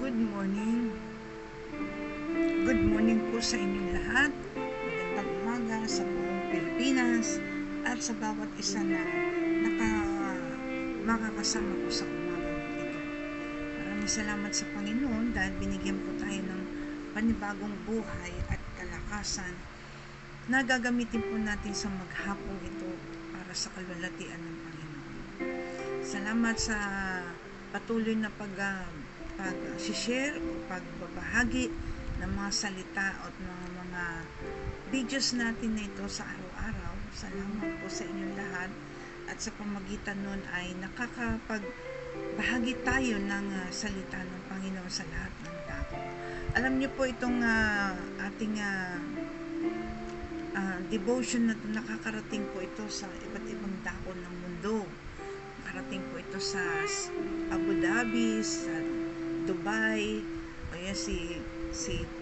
Good morning. Good morning po sa inyong lahat. Magandang umaga sa buong Pilipinas at sa bawat isa na makakasama ko sa umagang ito. Maraming salamat sa Panginoon dahil binigyan po tayo ng panibagong buhay at kalakasan na gagamitin po natin sa maghapong ito para sa kalwalatian ng Panginoon. Salamat sa patuloy na pag-share o pagbabahagi ng mga salita at mga videos natin na ito sa araw-araw. Salamat po sa inyong lahat at sa pamagitan nun ay nakakapagbahagi tayo ng salita ng Panginoon sa lahat ng tao. Alam niyo po itong ating devotion na ito, nakakarating po ito sa iba't ibang dako ng mundo. Nakarating po ito sa Abu Dhabi, sa Dubai, o yan si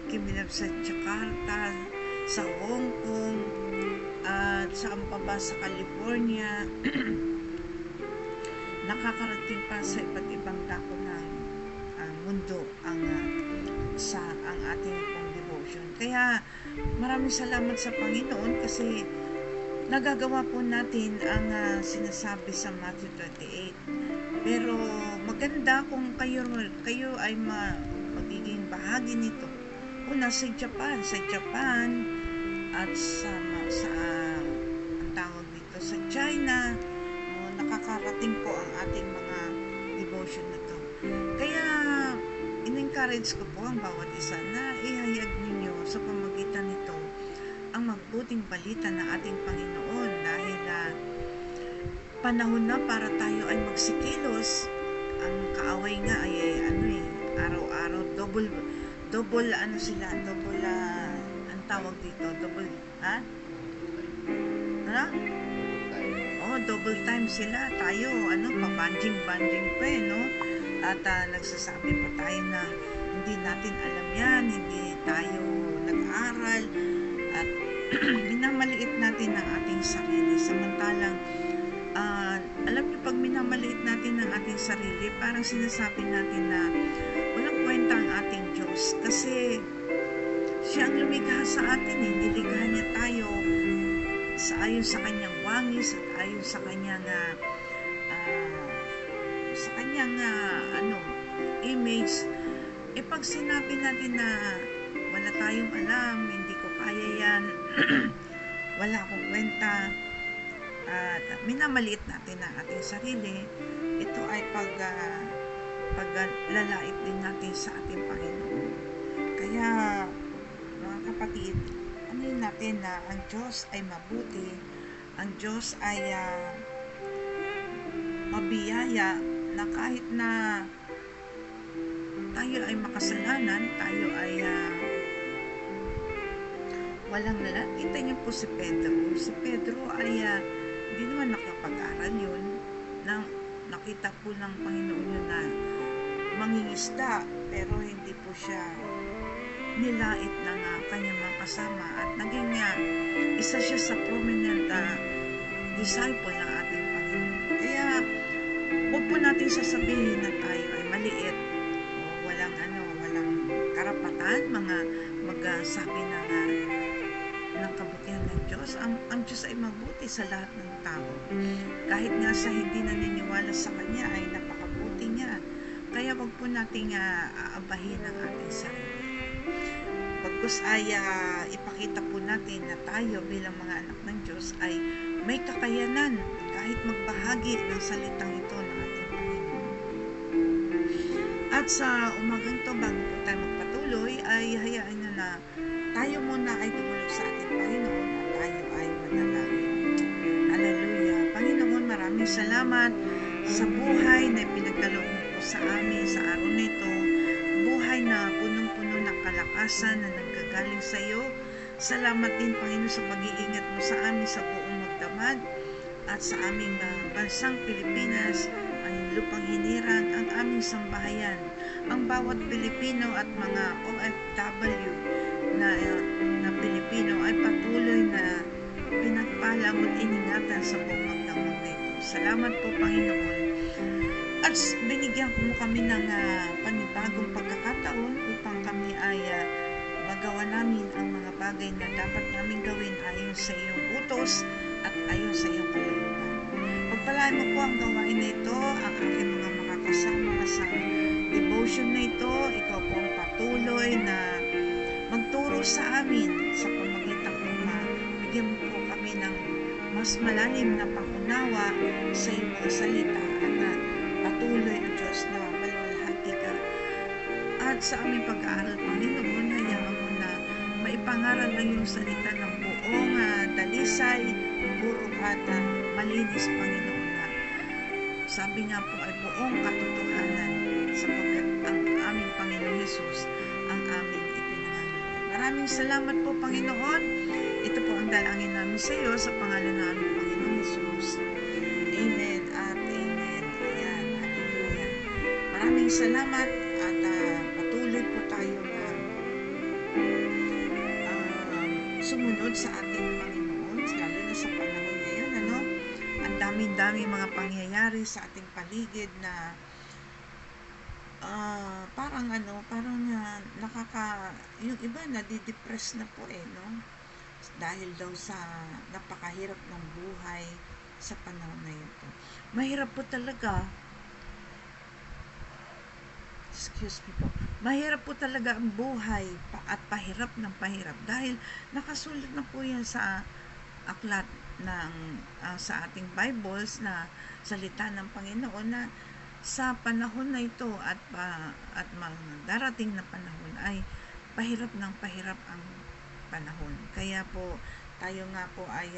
Kim Ilab sa Jakarta, sa Hong Kong, at saan pa ba sa California. Nakakarating pa sa iba't ibang dako ng mundo ang ating pong devotion. Kaya maraming salamat sa Panginoon kasi nagagawa po natin ang sinasabi sa Matthew 28. Pero maganda kung kayo ay magiging bahagi nito. Una sa Japan at sa ang tawag dito sa China, nakakarating po ang ating mga devotion na to. Kaya in-encourage ko po ang bawat isa na ihayag ninyo sa pamagitan nito ang magbuting balita ng ating Panginoon dahil panahon na para tayo ay magsikilos. Ang kaaway nga ay araw-araw double ang tawag dito, double time sila. Tayo pabanjing pa no? At nagsasabi pa tayo na hindi natin alam yan, hindi tayo nag-aral at minamaliit natin ang ating sarili. Samantalang alam niyo, pag minamaliit natin ang ating sarili, parang sinasabi natin na walang kwenta ang ating Diyos kasi siya ang lumikha sa atin, nilikha niya tayo ayon sa kanyang wangis at ayon sa kanyang image. Pag sinabi natin na wala tayong alam, hindi ko kaya yan, wala akong kwenta, at minamaliit natin ang ating sarili, ito ay paglalait din natin sa ating Panginoon. Kaya mga kapatid, natin na ang Diyos ay mabuti, ang Diyos ay mabiyaya, na kahit na tayo ay makasalanan, tayo ay walang lalat. Kita niyo po si Pedro ay hindi naman nakapag-aral yun. Nakita po ng Panginoon yun na mangingisda, pero hindi po siya nilait ng kanyang mga kasama at naging isa siya sa prominent disciple ng ating Panginoon. Kaya huwag po natin sasabihin na tayo ay maliit o walang karapatan magsabi ng kabutihan ng Diyos. Ang Diyos ay mabuti sa lahat ng tao. Kahit nga sa hindi naniniwala sa Kanya ay napakabuti niya. Kaya wag po nating aabahin ang ating sarili. Pagkus ay ipakita po natin na tayo bilang mga anak ng Diyos ay may kakayanan kahit magbahagi ng salitang ito ng ating Panginoon. At sa umagang ito, bago po tayo magpatuloy, ay hayaan nyo na tayo muna ay tumulog sa ating Panginoon at tayo ay manalangin. Hallelujah! Panginoon, maraming salamat sa buhay na pinagdaloob mo po sa amin sa araw na ito. Buhay na punong-puno ng kalakasan na nanggagaling sa iyo. Salamat din, Panginoon, sa pag-iingat mo sa amin sa buong magdamag at sa aming bansang Pilipinas, ang lupang hinirang, ang aming sambahayan, ang bawat Pilipino at mga OFW na Pilipino ay patuloy na pinagpala at iningatan sa buong magdamag na ito. Salamat po, Panginoon. At binigyan mo kami ng panibagong pagkakataon upang kami ay magawa namin ang mga bagay na dapat namin gawin ayon sa iyong utos at ayon sa iyong kalooban. Pagpalaan mo po ang gawain na ito, ang aking mga makakasama sa devotion na ito. Ikaw po ang patuloy na magturo sa amin sa pamagitan ng bigyan mo po kami ng mas malalim na pangunawa sa iyong mga salita at patuloy ang Diyos na maluwalhati ka. At sa aming pag-aaral, Panginoon, hayaan mo na maipangaral ang iyong salita ng buong dalisay, puro at malinis, Panginoon, na sabi nga po ay buong katotohanan, sapagkat ang aming Panginoon Jesus ang aming ipinangalan. Maraming salamat po, Panginoon. Ito po ang dalangin namin sa iyo sa pangalan ng aming Panginoon Jesus. Amen at amen. Ayan, hallelujah. Maraming salamat at patuloy po tayo na sumunod sa ating Panginoon, lalo na sa panahon ngayon, ano? Ang dami-dami mga pangyayari sa ating paligid na parang yung iba nadidepress na po no? Dahil daw sa napakahirap ng buhay sa panahon na ito. Mahirap po talaga. Excuse me po. Mahirap po talaga ang buhay at pahirap ng pahirap dahil nakasulat na po yan sa aklat ng sa ating Bibles na salita ng Panginoon na sa panahon na ito at darating na panahon ay pahirap ng pahirap ang panahon. Kaya po tayo nga po ay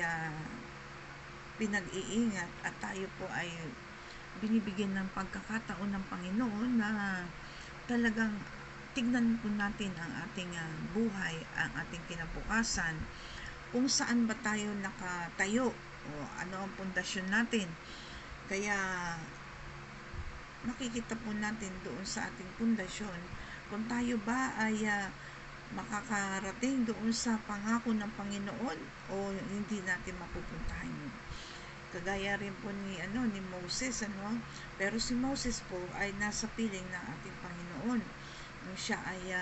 pinag-iingat at tayo po ay binibigyan ng pagkakataon ng Panginoon na talagang tignan po natin ang ating buhay, ang ating kinabukasan, kung saan ba tayo nakatayo o ano ang pundasyon natin. Kaya makikita po natin doon sa ating pundasyon kung tayo ba ay makakarating doon sa pangako ng Panginoon o hindi natin mapupuntahan yun. Kagaya rin po ni Moses, pero si Moses po ay nasa piling ng ating Panginoon. Nung siya ay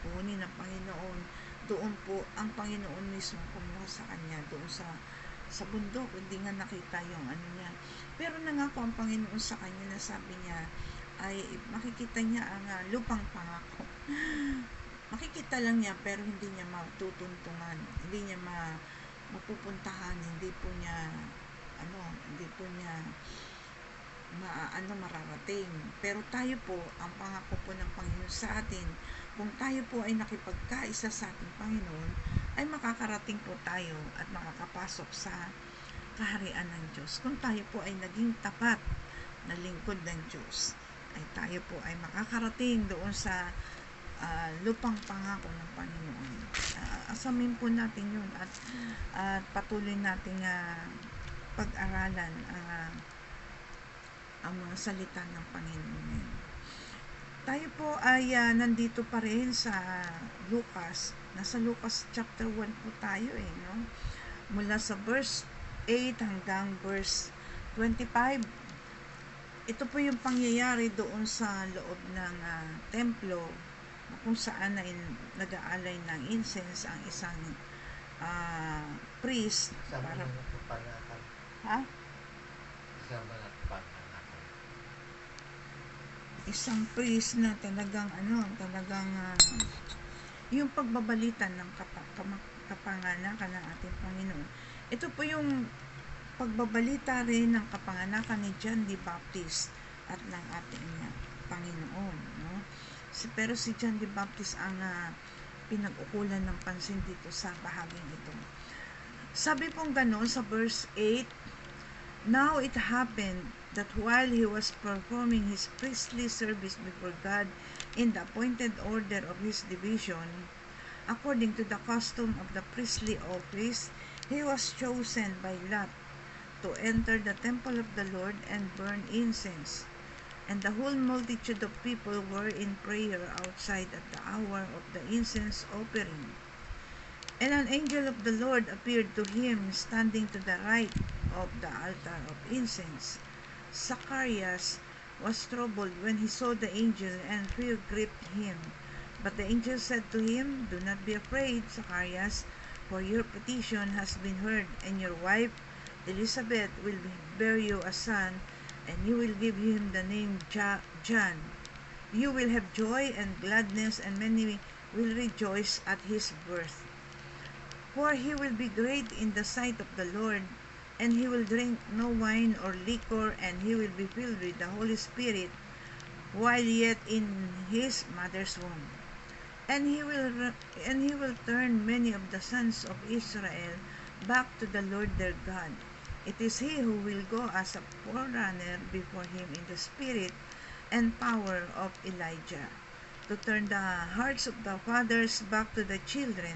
kunin ng Panginoon, doon po ang Panginoon mismo kumuha sa kanya doon sa bundok. Hindi nga nakita yung niya. Pero nangako ang Panginoon sa kanya na sabi niya ay makikita niya ang lupang pangako. Makikita lang niya pero hindi niya matutuntungan, hindi niya mapupuntahan, hindi po niya mararating. Pero tayo po, ang pangako po ng Panginoon sa atin, kung tayo po ay nakipagkaisa sa ating Panginoon, ay makakarating po tayo at makakapasok sa kaharian ng Diyos. Kung tayo po ay naging tapat na lingkod ng Diyos, ay tayo po ay makakarating doon sa lupang pangako ng Panginoon. Asamin po natin yun at patuloy nating pag-aralan ang mga salita ng Panginoon. Tayo po ay nandito pa rin sa Lucas. Nasa Lucas chapter 1 po tayo no? Mula sa verse 8 hanggang verse 25. Ito po yung pangyayari doon sa loob ng templo kung saan ay nag-aalay ng incense ang isang priest para isang priest na talagang yung pagbabalitan ng kapanganakan ng ating Panginoon. Ito po yung pagbabalita rin ng kapanganakan ni John the Baptist at ng ating Panginoon, no? Pero si John the Baptist ang pinag-ukulan ng pansin dito sa bahaging ito. Sabi pong gano'n sa verse 8, "Now it happened that while he was performing his priestly service before God in the appointed order of his division, according to the custom of the priestly office, he was chosen by Lot to enter the temple of the Lord and burn incense. And the whole multitude of people were in prayer outside at the hour of the incense offering. And an angel of the Lord appeared to him standing to the right of the altar of incense. Zacharias was troubled when he saw the angel, and fear gripped him. But the angel said to him, "Do not be afraid, Zacharias, for your petition has been heard, and your wife Elizabeth will bear you a son, and you will give him the name John. You will have joy and gladness, and many will rejoice at his birth. For he will be great in the sight of the Lord, and he will drink no wine or liquor, and he will be filled with the Holy Spirit while yet in his mother's womb. And he will turn many of the sons of Israel back to the Lord their God. It is he who will go as a forerunner before him in the spirit and power of Elijah, to turn the hearts of the fathers back to the children,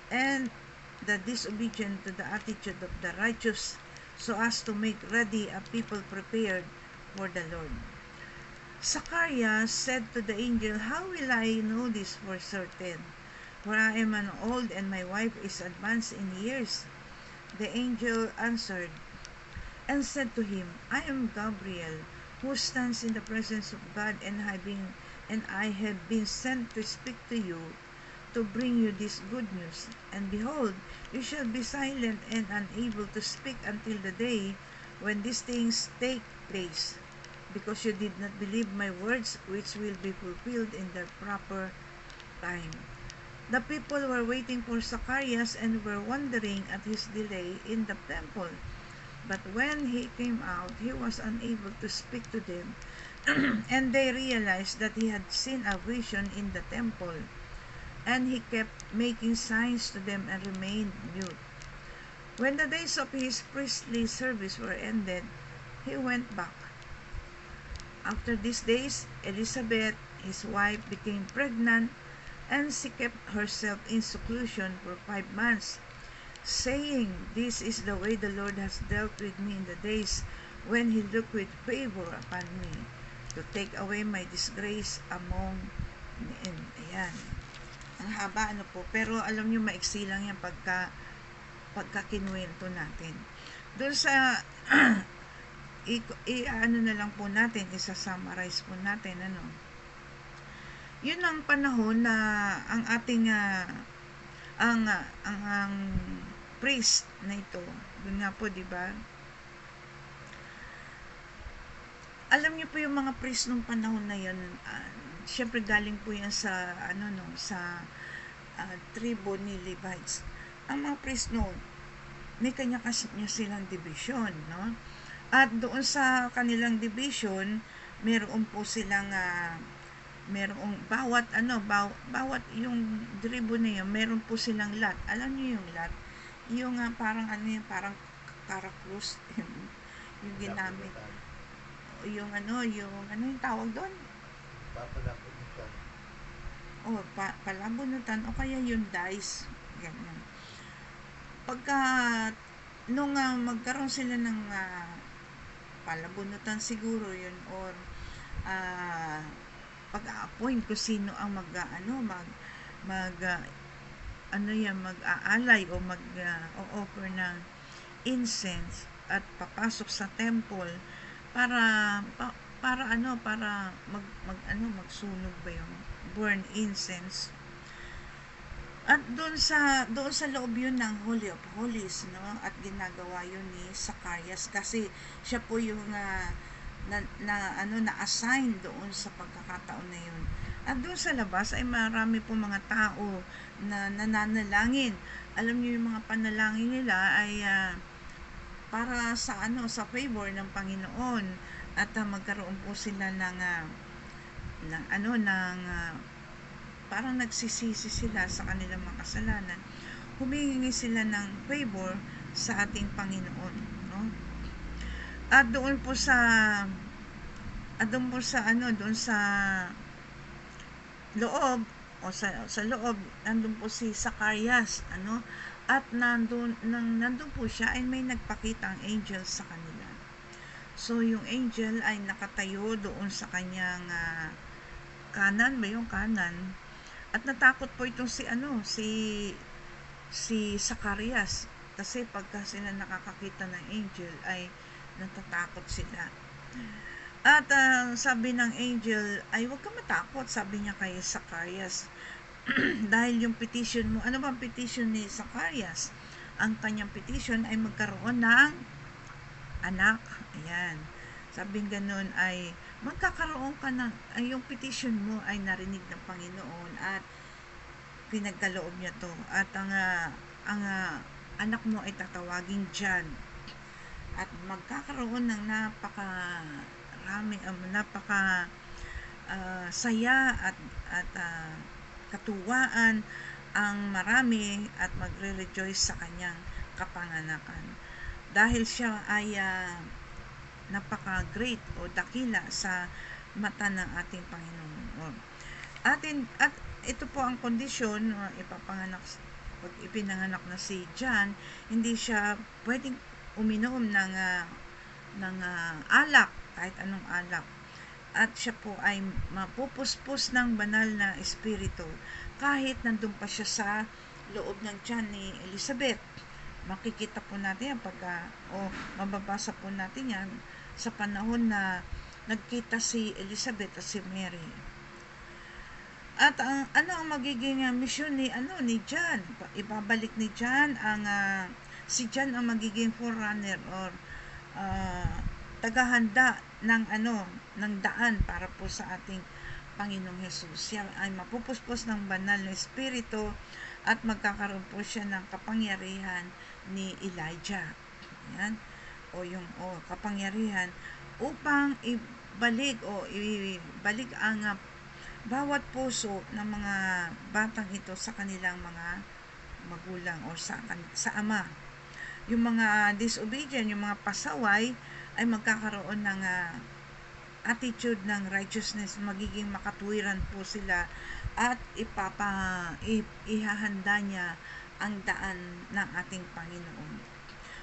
and the disobedient to the attitude of the righteous, so as to make ready a people prepared for the Lord." Zacharias said to the angel, "How will I know this for certain? For I am an old, and my wife is advanced in years." The angel answered and said to him, "I am Gabriel, who stands in the presence of God, and I have been sent to speak to you, to bring you this good news. And behold, you shall be silent and unable to speak until the day when these things take place, because you did not believe my words, which will be fulfilled in their proper time." The people were waiting for Zacharias and were wondering at his delay in the temple. But when he came out, he was unable to speak to them, and they realized that he had seen a vision in the temple. And he kept making signs to them and remained mute. When the days of his priestly service were ended, he went back. After these days, Elizabeth, his wife, became pregnant, and she kept herself in seclusion for 5 months, saying, "This is the way the Lord has dealt with me in the days when he looked with favor upon me, to take away my disgrace among men." Ayan. Ang haba po, pero alam niyo maiksi lang yan pagka kinuwento natin. Doon sa ano na lang po natin, isa-summarize po natin, yun ang panahon na ang ating ang priest na ito, yun nga po, di ba? Alam niyo po yung mga priest nung panahon na yun, syempre galing po yan sa tribo ni Levites. Ang mga priest noon, may kanya-kanya silang division, no? At doon sa kanilang division, meron po silang merong bawat yung tribo na yun, meron po silang lot. Alam niyo yung lot? Yung parang parang karakrus yung ginamit. Yung yung tawag doon? Papalabunutan. Palabunutan, o kaya yung dice. Ganyan. Pagka nung magkaroon sila ng palabunutan siguro yun, or pag-a-appoint kung sino ang mag-aalay o mag-offer ng incense at papasok sa temple para magsunog ba yung burn incense. At doon sa loob yun ng Holy of Holies, no? At ginagawa yun ni Zacharias kasi siya po yung na-assign doon sa pagkakataon na yun. At doon sa labas ay marami po mga tao na nananalangin. Alam niyo yung mga panalangin nila ay para sa favor ng Panginoon, at magkaroon po sila ng parang nagsisisi sila sa kanilang mga kasalanan. Humihingi sila ng favor sa ating Panginoon, no? At doon po sa loob, o sa loob, nandun po si Zacharias, at nandun po siya, ay may nagpakita ang angel sa kanila. So yung angel ay nakatayo doon sa kanyang kanan, at natakot po itong si Zacharias, kasi pagka sila nakakakita ng angel ay natatakot sila. At sabi ng angel, ay huwag ka matakot, sabi niya kay Zacarias. Dahil yung petition mo, ano bang petition ni Zacarias? Ang kanyang petition ay magkaroon ng anak. Ayan. Sabi ganun ay magkakaroon ka ng, ay yung petition mo ay narinig ng Panginoon at pinagkaloob niya to. At ang anak mo ay tatawagin John. At magkakaroon ng napaka saya at katuwaan ang marami at magre-rejoice sa kanyang kapanganakan. Dahil siya ay napaka-great o dakila sa mata ng ating Panginoon. At ito po ang kondisyon, pag ipinanganak na si John, hindi siya pwedeng uminom ng alak, kahit anong alak. At siya po ay mapupuspos ng banal na espiritu kahit nandun pa siya sa loob ng tiyan ni Elizabeth. Makikita po natin yan mababasa po natin yan sa panahon na nagkita si Elizabeth at si Mary. At ano ang magiging misyon ni John? Ibabalik ni John si John ang magiging forerunner or tagahanda ng daan para po sa ating Panginoong Jesus. Siya ay mapupuspos ng banal na espiritu at magkakaroon po siya ng kapangyarihan ni Elijah. Yan. Kapangyarihan upang ibalik ang bawat puso ng mga batang ito sa kanilang mga magulang o sa ama. Yung mga disobedient, yung mga pasaway ay magkakaroon ng attitude ng righteousness, magiging makatuwiran po sila at ihahanda niya ang daan ng ating Panginoon.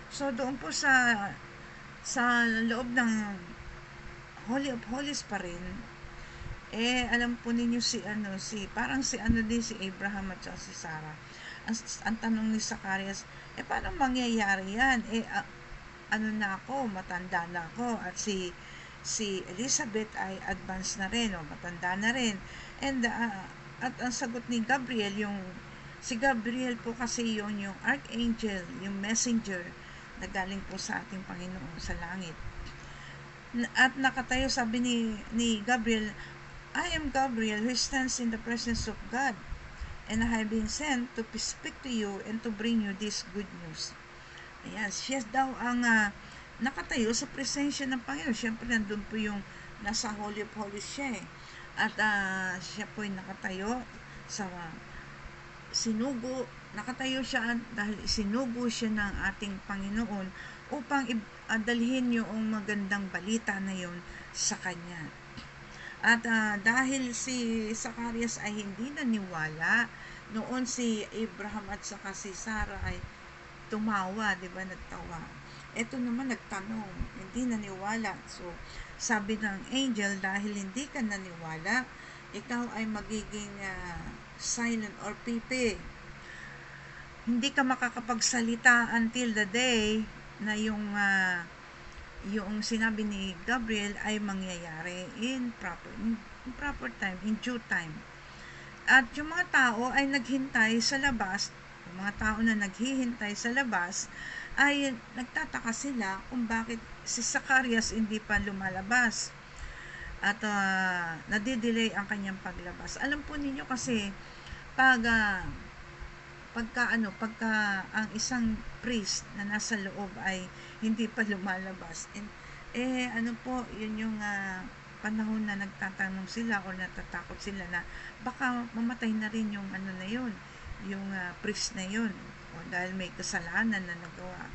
So doon po sa loob ng Holy of Holies pa rin, alam po ninyo si Abraham at si Sarah. Ang tanong ni Zacarias, paano mangyayari yan? Matanda na ako at si Elizabeth ay advanced na rin o matanda na rin. And at ang sagot ni Gabriel, si Gabriel po kasi yung archangel, yung messenger na galing po sa ating Panginoon sa langit. At nakatayo, sabi ni Gabriel, I am Gabriel who stands in the presence of God, and I have been sent to speak to you and to bring you this good news. Ayan, siya daw ang nakatayo sa presensya ng Panginoon. Siyempre, nandun po yung nasa Holy of Holies siya At siya po ay nakatayo sa nakatayo siya dahil sinugo siya ng ating Panginoon upang dalhin yung magandang balita na yon sa kanya. At dahil si Zacarias ay hindi naniwala, noon si Abraham at saka si Sarah ay tumawa, di ba, nagtawa. Ito naman nagtanong, hindi naniwala. So, sabi ng angel, dahil hindi ka naniwala, ikaw ay magiging silent or pipi. Hindi ka makakapagsalita until the day na yung sinabi ni Gabriel ay mangyayari in proper time, in due time. At yung mga tao ay naghintay sa labas, yung mga tao na naghihintay sa labas ay nagtataka sila kung bakit si Zacarias hindi pa lumalabas at nadidelay ang kanyang paglabas. Alam po ninyo kasi pagka ang isang priest na nasa loob ay hindi pa lumalabas, yun yung panahon na nagtatanong sila o natatakot sila na baka mamatay na rin yung yung priest na yun o dahil may kasalanan na nagawa.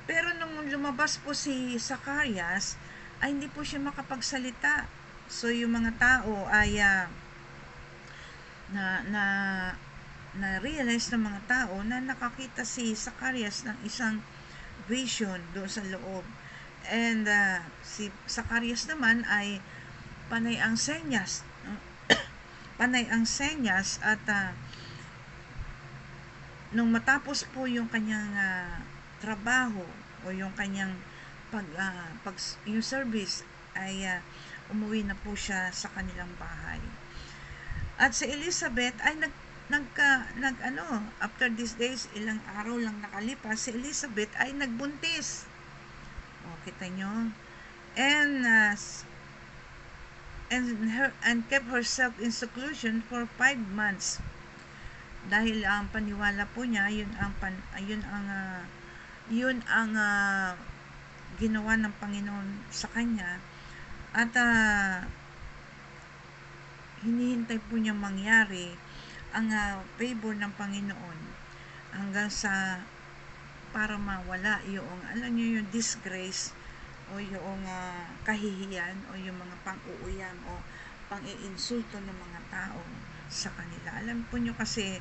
Pero nung lumabas po si Zacarias ay hindi po siya makapagsalita. So yung mga tao ay na-realize ng mga tao na nakakita si Zacarias ng isang vision doon sa loob. And si Zacarias naman ay panay ang senyas. Panay ang senyas at nung matapos po yung kanyang trabaho o yung kanyang yung service ay umuwi na po siya sa kanilang bahay. At si Elizabeth ay after these days, ilang araw lang nakalipas, si Elizabeth ay nagbuntis. O, kita nyo? And kept herself in seclusion for 5 months. Dahil ang paniwala po niya, yun ang ginawa ng Panginoon sa kanya. At hinihintay po niya mangyari ang favor ng Panginoon hanggang sa para mawala yung, alam niyo, yung disgrace o yung kahihiyan o yung mga pang-uuyam o pang-iinsulto ng mga tao sa kanila. Alam po niyo kasi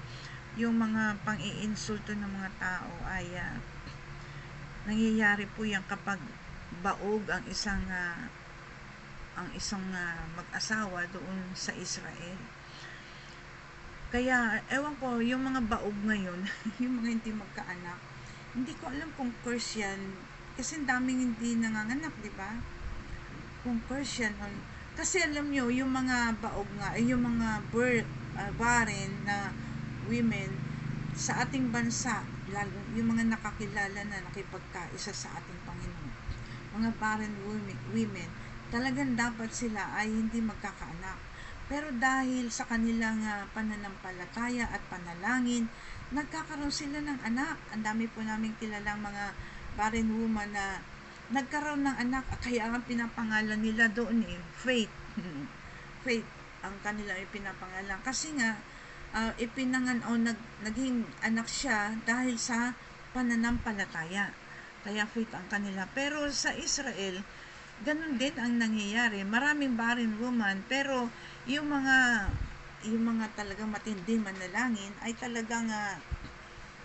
yung mga pang-iinsulto ng mga tao ay nangyayari po yan kapag baog ang isang mag-asawa doon sa Israel. Kaya, ewan ko, yung mga baog ngayon, yung mga hindi magkaanak, hindi ko alam kung curse yan, kasi daming hindi nanganganak, di ba? Kung curse yan, kasi alam nyo, yung mga baog nga, yung mga barren na women sa ating bansa, lalo yung mga nakakilala na nakipagkaisa sa ating Panginoon, mga barren women, talagang dapat sila ay hindi magkakaanak. Pero dahil sa kanilang pananampalataya at panalangin, nagkakaroon sila ng anak. Ang dami po namin kilalang mga barren woman na nagkaroon ng anak, kaya ang pinapangalan nila doon Faith. Faith ang kanilang ipinapangalan. Kasi nga, naging anak siya dahil sa pananampalataya. Kaya Faith ang kanila. Pero sa Israel, ganun din ang nangyayari. Maraming barren woman, pero yung mga talagang matinding manalangin ay talagang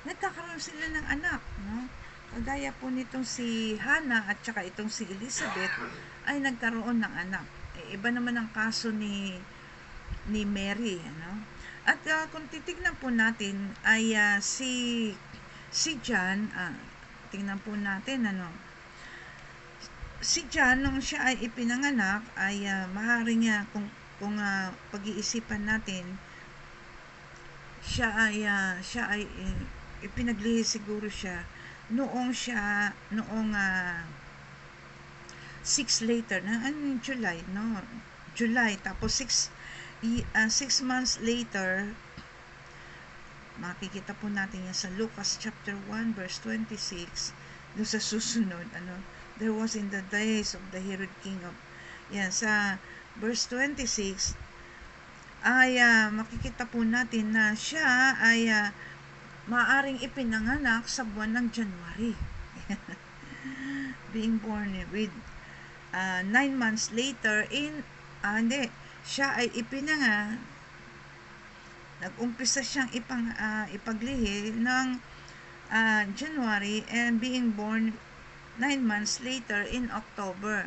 nagkakaroon sila ng anak, no? Kagaya po nitong si Hannah at saka itong si Elizabeth ay nagkaroon ng anak. Iba naman ang kaso ni Mary, ano? At kung titignan po natin ay si John, tingnan po natin, ano? Si John, nung siya ay ipinanganak, ay maaaring niya, kung pag-iisipan natin, siya ay ipinaglihi siguro siya noong 6 later na July, no? July, tapos 6 months later, makikita po natin yan sa Lucas chapter 1 verse 26, doon sa susunod, ano? There was in the days of the Herod king of, yan, sa verse 26, ay makikita po natin na siya ay maaring ipinanganak sa buwan ng January. Being born with 9 months later siya ay nag-umpisa siyang ipaglihi ng January and being born 9 months later in October.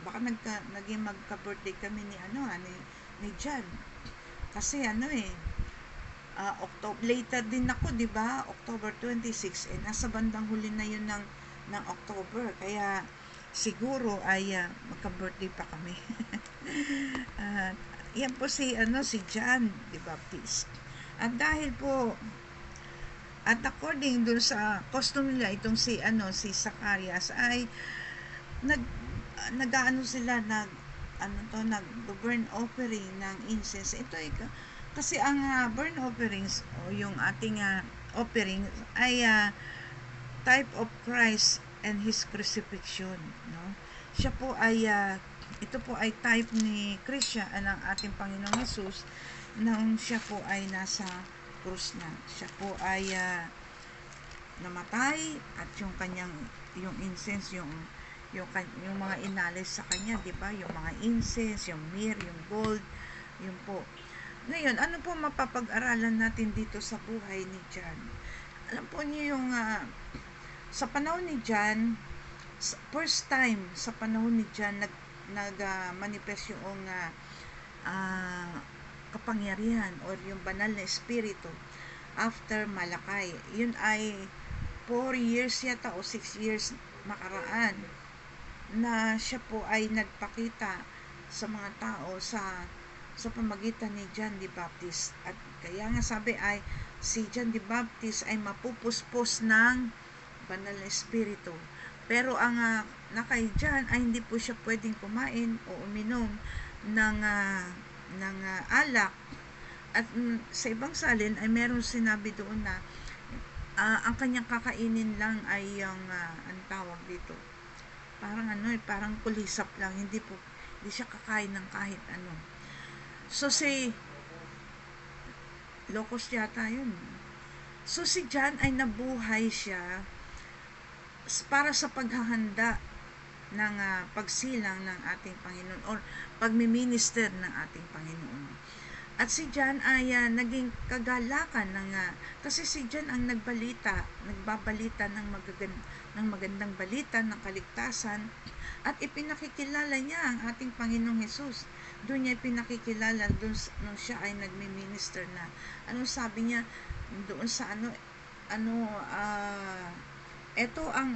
Baka naging magka-birthday kami ni John. Kasi October, later din ako, di ba? October 26, nasa bandang huli na yun ng October. Kaya siguro ay magka-birthday pa kami. Yan po si John the Baptist. At dahil po, at according dun sa custom nila, itong si Zacarias ay nag-burn offering ng incense. Ito ay kasi ang burn offerings o yung ating offering ay type of Christ and His crucifixion, no? Siya po ay ito po ay type ni Kristo ng ating Panginoong Jesus nang siya po ay nasa krus na. Siya po ay namatay at yung incense, yung mga inalis sa kanya, di ba? Yung mga incense, yung myrrh, yung gold, yun po. Ngayon, ano po mapapag-aralan natin dito sa buhay ni John? Alam po niyo yung sa panahon ni John, first time sa panahon ni John nag-manifest yung kapangyarihan or yung banal na espiritu after Malakay. Yun ay 4 years yata o 6 years makaraan. na siya po ay nagpakita sa mga tao sa pamagitan ni John the Baptist. At kaya nga sabi ay si John the Baptist ay mapupuspos ng banal na espiritu. Pero ang na kay John ay hindi po siya pwedeng kumain o uminom ng alak. At sa ibang salin ay meron sinabi doon na ang kanyang kakainin lang ay yung ang tawag dito, parang kulisap lang, hindi siya kakain ng kahit ano. So si Locos yata yun. So si John ay nabuhay siya para sa paghahanda ng pagsilang ng ating Panginoon or pagmi-minister ng ating Panginoon. At si John ay naging kagalakan kasi si John ang nagbabalita ng magandang balita ng kaligtasan at ipinakikilala niya ang ating Panginoong Jesus. Doon niya ipinakikilala nung siya ay nagmi-minister na. Anong sabi niya doon sa ito ang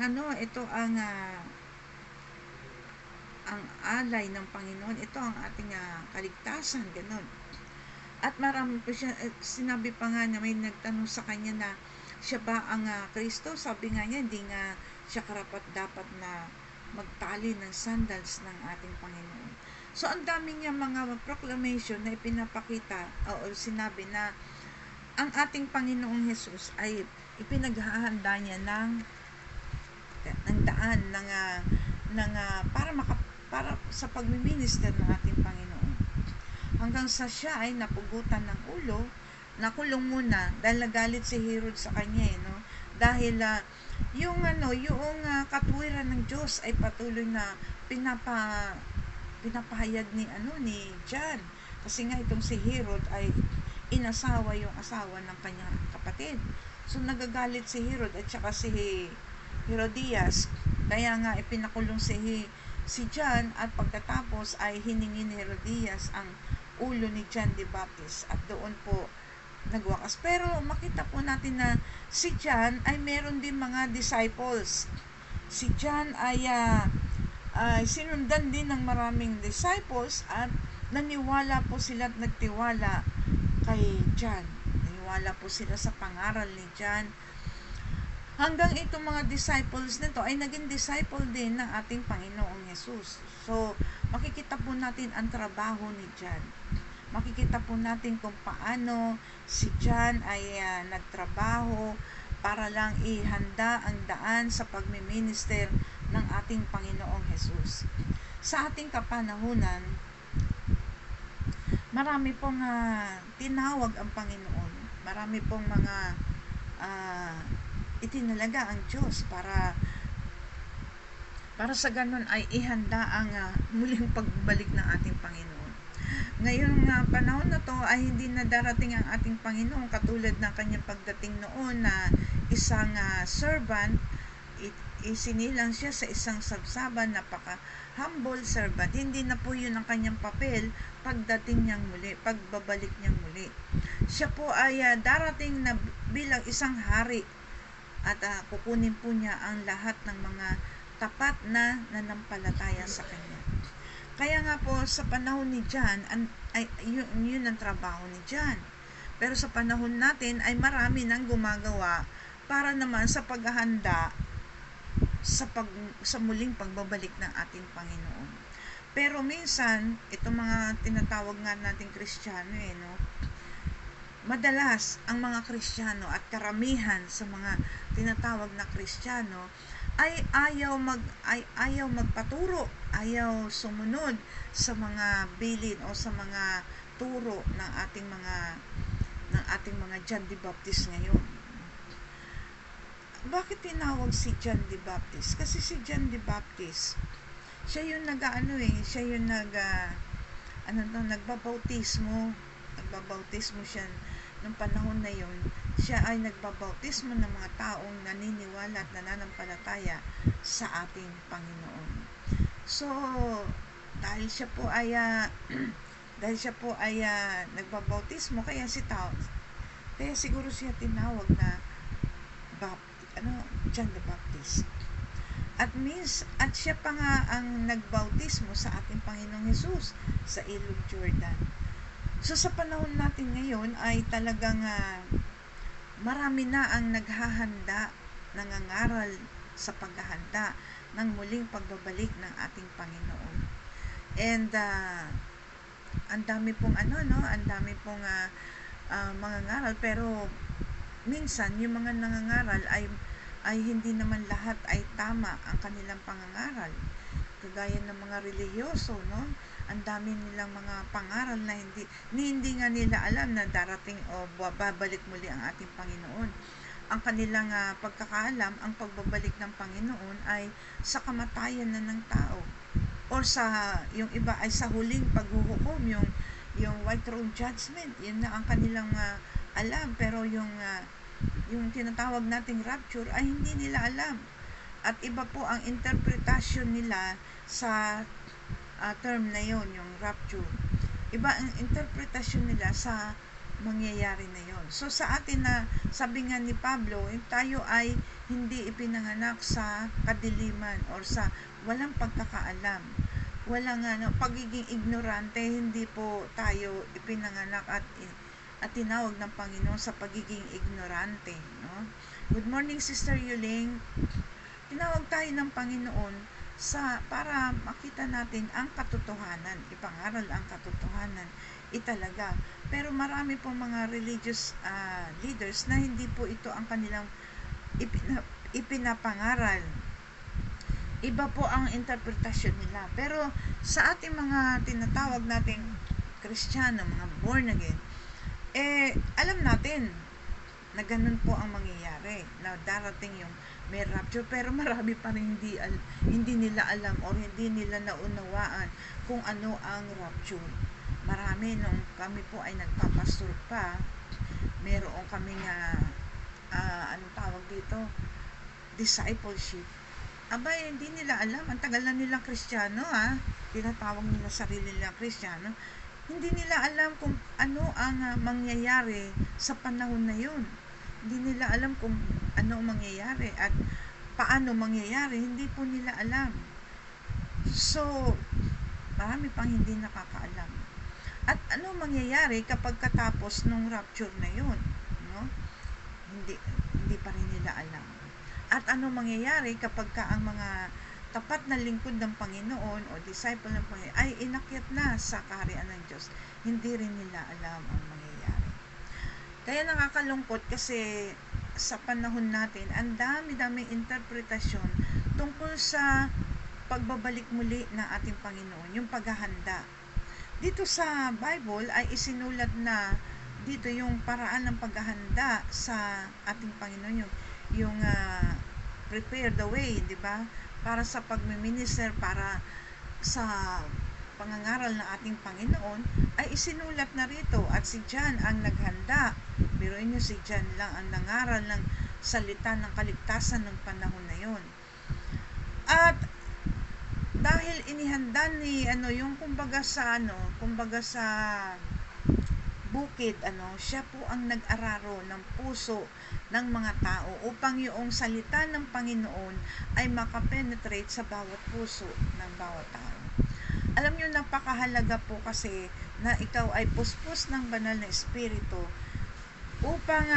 alay ng Panginoon, ito ang ating kaligtasan, ganun. At marami pa siya, sinabi pa nga na may nagtanong sa kanya na siya ba ang Kristo? Sabi nga niya, hindi nga siya karapat dapat na magtali ng sandals ng ating Panginoon. So, ang dami niya mga proclamation na ipinapakita o sinabi na ang ating Panginoong Jesus ay ipinaghahanda niya ng daan para sa pagmi-minister ng ating Panginoon. Hanggang sa siya ay napugutan ng ulo, nakulong muna dahil nagalit si Herod sa kanya, no? Dahil yung katuwiran ng Diyos ay patuloy na pinapahayag ni John. Kasi nga itong si Herod ay inasawa yung asawa ng kanyang kapatid. So nagagalit si Herod at saka si Herodias. Kaya nga ipinakulong si John at pagkatapos ay hiningi ni Herodias ang ulo ni John the Baptist at doon po nagwakas. Pero makita po natin na si John ay meron din mga disciples. Si John ay sinundan din ng maraming disciples at naniwala po sila at nagtiwala kay John. Naniwala po sila sa pangaral ni John. Hanggang itong mga disciples nito ay naging disciple din ng ating Panginoong Jesus. So, makikita po natin ang trabaho ni John. Makikita po natin kung paano si John ay nagtrabaho para lang ihanda ang daan sa pagmiminister ng ating Panginoong Jesus. Sa ating kapanahunan, marami pong tinawag ang Panginoon. Marami pong mga itinalaga ang Diyos para sa ganun ay ihanda ang muling pagbalik ng ating Panginoon. Ngayong panahon na to ay hindi na darating ang ating Panginoon katulad ng kanyang pagdating noon na isang servant, isinilang siya sa isang sabsaban, napaka-humble servant. Hindi na po yun ang kanyang papel pagdating niyang muli, pagbabalik niyang muli. Siya po ay darating na bilang isang hari at kukunin po niya ang lahat ng mga tapat na nanampalataya sa kanya. Kaya nga po sa panahon ni John, yun ang trabaho ni John. Pero sa panahon natin ay marami nang gumagawa para naman sa paghahanda sa muling pagbabalik ng ating Panginoon. Pero minsan, itong mga tinatawag nga nating Kristiyano, no? Madalas ang mga Kristiyano at karamihan sa mga tinatawag na Kristiyano ay ayaw magpaturo, ayaw sumunod sa mga bilin o sa mga turo ng ating mga John the Baptist ngayon. Bakit tinawag si John the Baptist? Kasi si John the Baptist, siya yung nagbabautismo siya nung panahon na yun. Siya ay nagbabautismo ng mga taong naniniwala at nananampalataya sa ating Panginoon. So, dahil siya po ay nagbabautismo, kaya siguro siya tinawag na John the Baptist. At siya pa nga ang nagbautismo sa ating Panginoong Hesus sa Ilog Jordan. So sa panahon natin ngayon ay talagang marami na ang naghahanda, nangangaral sa paghahanda ng muling pagbabalik ng ating Panginoon. And ang dami pong ang dami pong mga ngaral, pero minsan yung mga nangangaral ay hindi naman lahat ay tama ang kanilang pangangaral. Kagaya ng mga relihiyoso, no? Ang dami nilang mga pangaral na hindi nga nila alam na darating o babalik muli ang ating Panginoon. Ang kanilang pagkakaalam, ang pagbabalik ng Panginoon ay sa kamatayan na ng tao, or yung iba ay sa huling paghuhukom, yung white throne judgment. Yun na ang kanilang alam, pero yung tinatawag nating rapture ay hindi nila alam. At iba po ang interpretasyon nila sa term na yon, yung rapture. Iba ang interpretasyon nila sa mangyayari na yon. So sa atin na sabi nga ni Pablo, tayo ay hindi ipinanganak sa kadiliman or sa walang pagkakaalam. Walang pagiging ignorante, hindi po tayo ipinanganak at tinawag ng Panginoon sa pagiging ignorante, no? Good morning, Sister Yuling. Tinawag tayo ng Panginoon para makita natin ang katotohanan, ipangaral ang katotohanan, italaga. Pero marami pong mga religious leaders na hindi po ito ang kanilang ipinapangaral. Iba po ang interpretasyon nila. Pero sa ating mga tinatawag nating Kristiyano, mga born again, alam natin na ganun po ang mangyayari, na darating yung may rapture, pero marami pa rin hindi nila alam o hindi nila naunawaan kung ano ang rapture. Marami nung kami po ay nagpapastor pa, meron kaming anong tawag dito, discipleship. Abay, hindi nila alam, ang tagal na nilang Kristiyano, tinatawag nila sarili nilang Kristiyano, hindi nila alam kung ano ang mangyayari sa panahon na yun. Hindi nila alam kung ano mangyayari at paano mangyayari, hindi po nila alam. So, marami pang hindi nakakaalam. At ano mangyayari kapag katapos nung rapture na yun, no? Hindi pa rin nila alam. At ano mangyayari kapag ang mga tapat na lingkod ng Panginoon o disciple ng Panginoon ay inakyat na sa kaharian ng Diyos, hindi rin nila alam ang mangyayari. Kaya nakakalungkot kasi sa panahon natin, ang dami-daming interpretasyon tungkol sa pagbabalik muli ng ating Panginoon, yung paghahanda. Dito sa Bible ay isinulat na dito yung paraan ng paghahanda sa ating Panginoon, yung prepare the way, di ba? Para sa pagmiminister, para sa pangangaral ng ating Panginoon, ay isinulat na rito. At si John ang naghanda. Biruin niyo, si John lang ang nangaral ng salita ng kaligtasan ng panahon na yon. At dahil inihanda ni yung kumbaga sa bukid, siya po ang nag-araro ng puso ng mga tao upang yung salita ng Panginoon ay makapenetrate sa bawat puso ng bawat tao. Alam niyo, napakahalaga po kasi na ikaw ay puspos ng banal na espiritu upang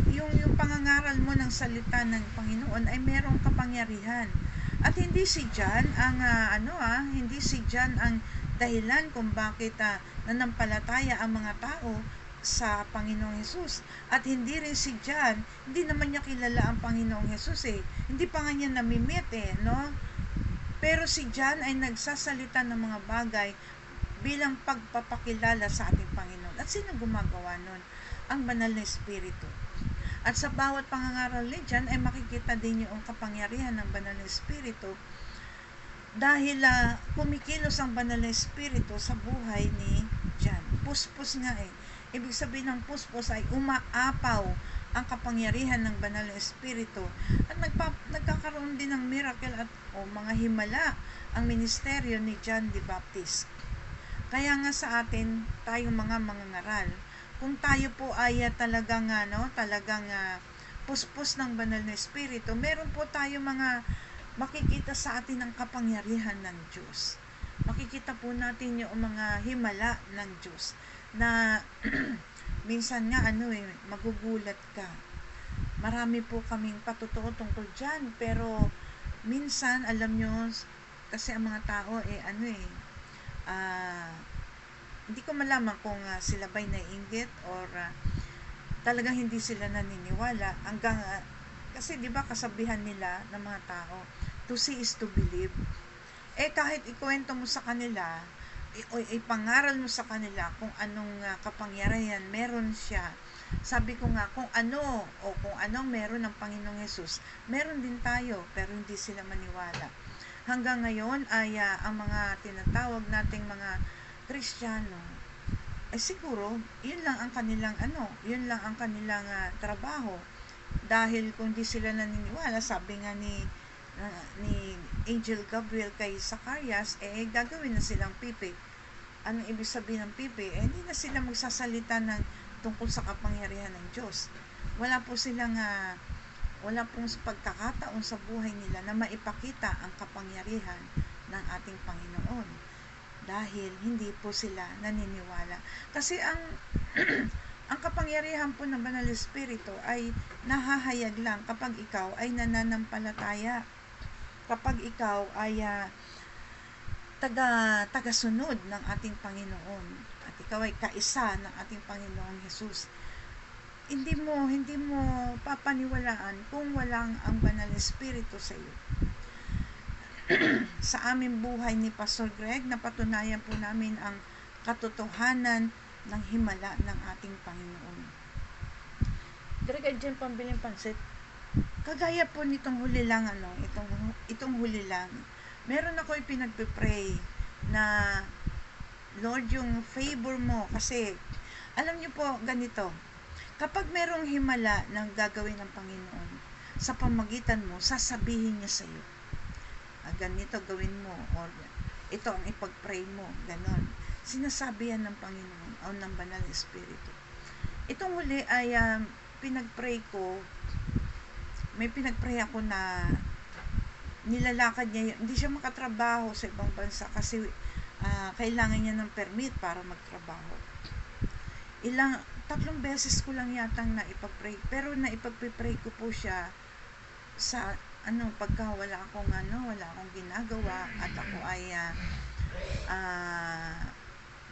yung pangangaral mo ng salita ng Panginoon ay merong kapangyarihan. At hindi si John ang hindi si John ang dahilan kung bakit nanampalataya ang mga tao sa Panginoong Hesus. At hindi rin si John, hindi naman niya kilala ang Panginoong Hesus Hindi pa nga niya namimit no? Pero si John ay nagsasalita ng mga bagay bilang pagpapakilala sa ating Panginoon. At sino gumagawa nun? Ang banal na espiritu. At sa bawat pangangaral ni John ay makikita din yung kapangyarihan ng banal na espiritu dahil kumikilos ang banal na espiritu sa buhay ni John. Puspos nga Ibig sabihin ng puspos ay umaapaw ang kapangyarihan ng banal na espiritu at nagkakaroon din ng miracle at mga himala ang ministeryo ni John the Baptist. Kaya nga sa atin, tayong mga mangangaral, kung tayo po ay talagang puspos ng banal na espiritu, meron po tayo mga makikita sa atin ang kapangyarihan ng Diyos. Makikita po natin yung mga himala ng Diyos na minsan nga magugulat ka. Marami po kaming patutuo tungkol dyan, pero minsan alam nyo, kasi ang mga tao hindi ko malaman kung sila ba'y naiinggit or talagang hindi sila naniniwala hanggang kasi 'di ba kasabihan nila ng mga tao, to see is to believe. Kahit ikwento mo sa kanila, ipangaral mo sa kanila kung anong kapangyarihan meron siya. Sabi ko nga, kung anong meron ng Panginoong Hesus, meron din tayo, pero hindi sila maniwala. Hanggang ngayon ay ang mga tinatawag nating mga Kristiyano, siguro, yun lang ang kanilang trabaho. Dahil kung di sila naniniwala, sabi nga ni Angel Gabriel kay Zacarias, gagawin na silang pipi. Anong ibig sabihin ng pipi? Hindi na sila magsasalita ng tungkol sa kapangyarihan ng Diyos. Wala pong pagkakataon sa buhay nila na maipakita ang kapangyarihan ng ating Panginoon. Dahil hindi po sila naniniwala. Kasi ang ang kapangyarihan po ng Banal Espiritu ay nahahayag lang kapag ikaw ay nananampalataya. Kapag ikaw ay tagasunod ng ating Panginoon at ikaw ay kaisa ng ating Panginoong Hesus. Hindi mo papaniwalaan kung walang ang Banal Espiritu sa iyo. Sa aming buhay ni Pastor Greg, napatunayan po namin ang katotohanan ng himala ng ating Panginoon. Greg, dyan pambiling pansit. Kagaya po nitong huli lang, itong huli lang, meron ako ipinagpipray na, Lord, yung favor mo, kasi, alam niyo po, ganito, kapag merong himala ng gagawin ng Panginoon, sa pamagitan mo, sasabihin niya sa iyo, ganito gawin mo, or ito ang ipag-pray mo, ganon. Sinasabi yan ng Panginoon o ng Banal Espiritu. Itong huli ay may pinagpray ako na nilalakad niya, hindi siya makatrabaho sa ibang bansa kasi kailangan niya ng permit para magtrabaho. 3 beses ko lang yatang naipag-pray, pero naipag-pray ko po siya sa pagka wala akong ginagawa at ako ay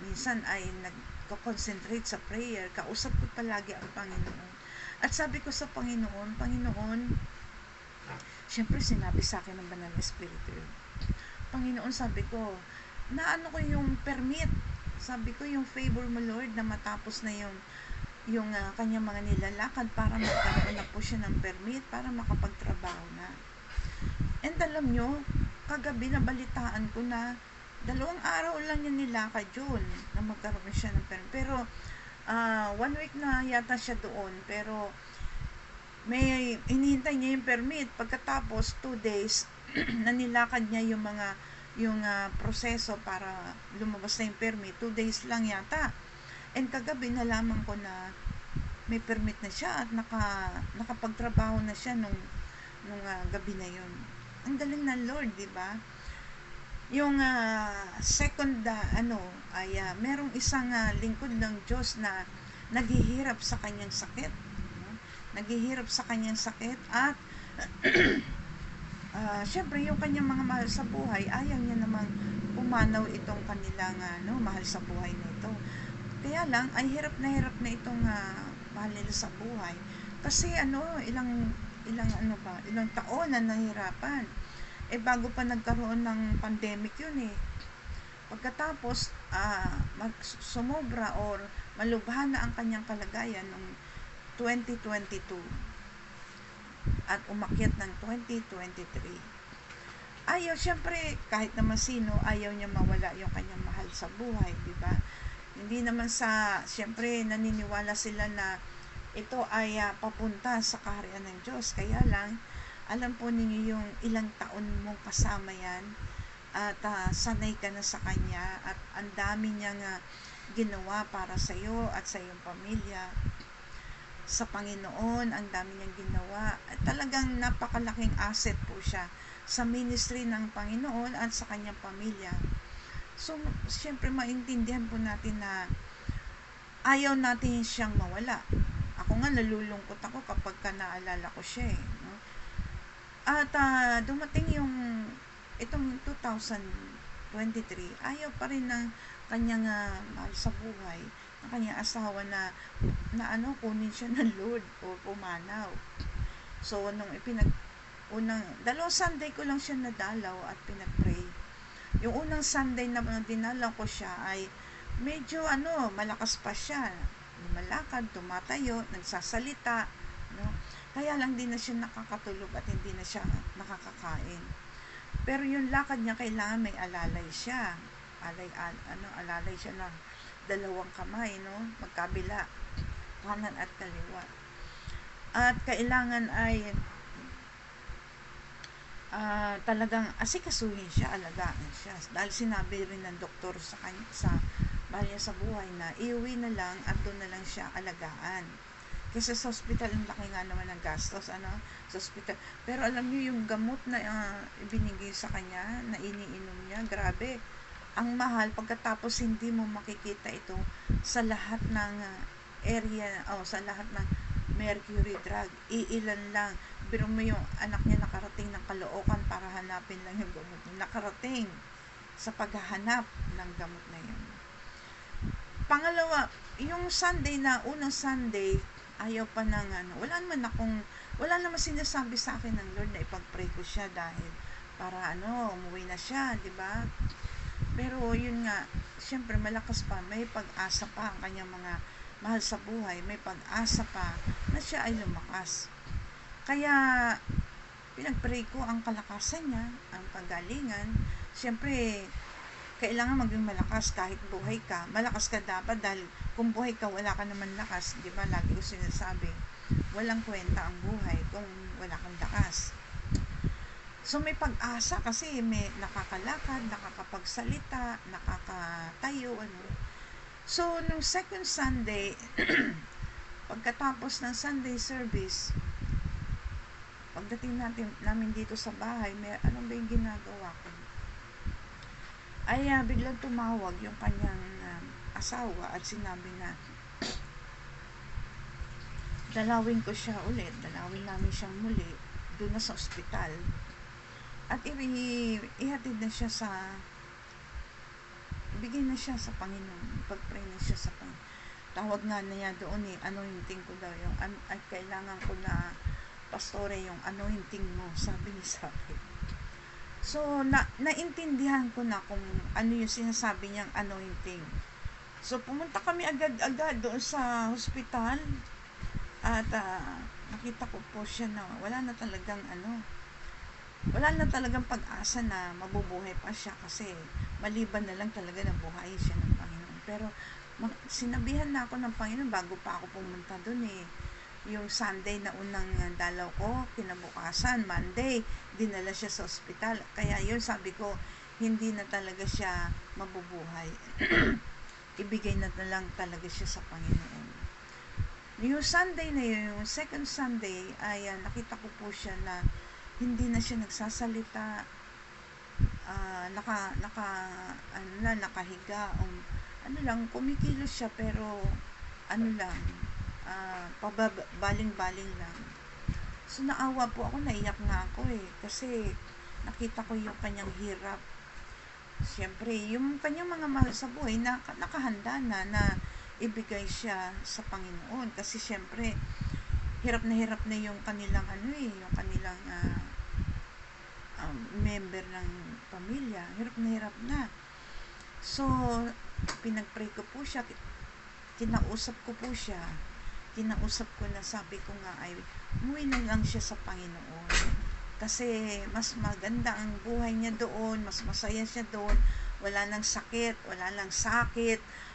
minsan ay nagko-concentrate sa prayer, kausap ko palagi ang Panginoon. At sabi ko sa Panginoon, syempre sinabi sa akin ng Banal Espiritu, Panginoon, sabi ko, ko yung permit, sabi ko yung favor mo, Lord, na matapos na yung kanyang mga nilalakad para magkaroon na po siya ng permit para makapagtrabaho na. And alam nyo, kagabi nabalitaan ko na 2 araw lang niya nilakad yun na magkaroon siya ng permit. Pero 1 week na yata siya doon, pero may hinihintay niya yung permit. Pagkatapos 2 days na nilakad niya yung proseso para lumabas na yung permit, 2 days lang yata. And kagabi nalaman ko na may permit na siya at nakapagtrabaho na siya nung gabi na yun. Ang galing ng Lord, di ba? Yung second ay merong isang lingkod ng Diyos na naghihirap sa kanyang sakit. Naghihirap sa kanyang sakit at syempre yung kanyang mga mahal sa buhay, ayaw niya namang pumanaw itong kanilang mahal sa buhay na ito. Kaya lang, ay hirap na itong mahal nila sa buhay. Kasi ilang taon na nahirapan. Bago pa nagkaroon ng pandemic yun Pagkatapos, sumobra or malubha na ang kanyang kalagayan noong 2022 at umakyat ng 2023. Syempre, kahit naman sino, ayaw niya mawala yung kanyang mahal sa buhay, di ba? Hindi naman syempre, naniniwala sila na ito ay papunta sa kaharian ng Diyos. Kaya lang, alam po ninyo yung ilang taon mong kasama yan at sanay ka na sa Kanya at ang dami niyang ginawa para sa iyo at sa iyong pamilya. sa Panginoon, ang dami niyang ginawa. At talagang napakalaking asset po siya sa ministry ng Panginoon at sa kanyang pamilya. So, siyempre maintindihan po natin na ayaw natin siyang mawala. Ako nga nalulungkot ako kapag naalala ko siya no? At dumating yung itong 2023, ayaw pa rin ng kanyang mahal sa buhay, ng kanyang asawa na kunin siya ng Lord o pumanaw. So, nung dalawang Sunday ko lang siya nadalaw at pinag-pray. Yung unang Sunday na dinalaw ko siya ay medyo malakas pa siya. Lumalakad, tumatayo, nagsasalita, no? Kaya lang din na siya nakakatulog at hindi na siya nakakakain. Pero yung lakad niya kailangan may alalay siya. Alalay siya ng dalawang kamay, no? Magkabila, kanan at kaliwa. At kailangan ay talagang asikasuhin siya, alagaan siya. Dahil sinabi rin ng doktor sa mahal niya sa buhay na iuwi na lang at doon na lang siya alagaan. Kasi sa hospital, ang laki nga naman ng gastos, sa hospital. Pero alam niyo, yung gamot na ibinigay sa kanya, na iniinom niya, grabe. Ang mahal, pagkatapos hindi mo makikita ito sa lahat ng area, sa lahat ng mercury drug. Iilan lang. Pero mo yung anak niya nakarating ng Caloocan para hanapin lang yung gamot. Nakarating sa paghahanap ng gamot na yun. Pangalawa, yung unang Sunday, ayaw pa ng wala naman sinasabi sa akin ng Lord na ipag-pray ko siya dahil para umuwi na siya, di ba? Pero yun nga, syempre malakas pa, may pag-asa pa ang kanyang mga mahal sa buhay, may pag-asa pa na siya ay lumakas. Kaya pinag-pray ko ang kalakasan niya, ang panggalingan. Syempre, kailangan maging malakas kahit buhay ka. Malakas ka dapat dahil kung buhay ka, wala ka naman lakas. Di ba? Lagi ko sinasabi, walang kwenta ang buhay kung wala kang lakas. So, may pag-asa kasi may nakakalakad, nakakapagsalita, nakakatayo, So, nung second Sunday, pagkatapos ng Sunday service, pagdating namin dito sa bahay, anong ba yung ginagawa ko? Ay biglang tumawag yung kanyang asawa at sinabi na dalawin namin siyang muli doon na sa ospital at ihatid na siya ibigay na siya sa Panginoon, pag-pray na siya sa Panginoon. Tawag nga na niya doon anointing ko daw yung at kailangan ko na pastore yung anointing mo, sabi niya sa akin. So, naintindihan ko na kung ano yung sinasabi niyang anointing. So, pumunta kami agad-agad doon sa hospital at nakita ko po siya na wala na talagang pag-asa na mabubuhay pa siya kasi maliban na lang talaga na buhayin siya ng Panginoon. Pero, sinabihan na ako ng Panginoon bago pa ako pumunta doon yung Sunday na unang dalaw ko, kinabukasan, Monday, dinala siya sa ospital. Kaya yun, sabi ko, hindi na talaga siya mabubuhay. Ibigay na lang talaga siya sa Panginoon. Yung Sunday na yun, yung second Sunday, ay nakita ko po siya na hindi na siya nagsasalita, nakahiga, kumikilos siya, pero pabaling-baling lang. So, naawa po ako, naiyak nga ako kasi nakita ko yung kanyang hirap. Siyempre, yung kanyang mga mahal sa buhay, nakahanda na ibigay siya sa Panginoon. Kasi siyempre, hirap na yung kanilang yung kanilang member ng pamilya. Hirap na. So, pinag-pray ko po siya, kinausap ko na sabi ko nga ay umuwi na lang siya sa Panginoon kasi mas maganda ang buhay niya doon, mas masaya siya doon, wala nang sakit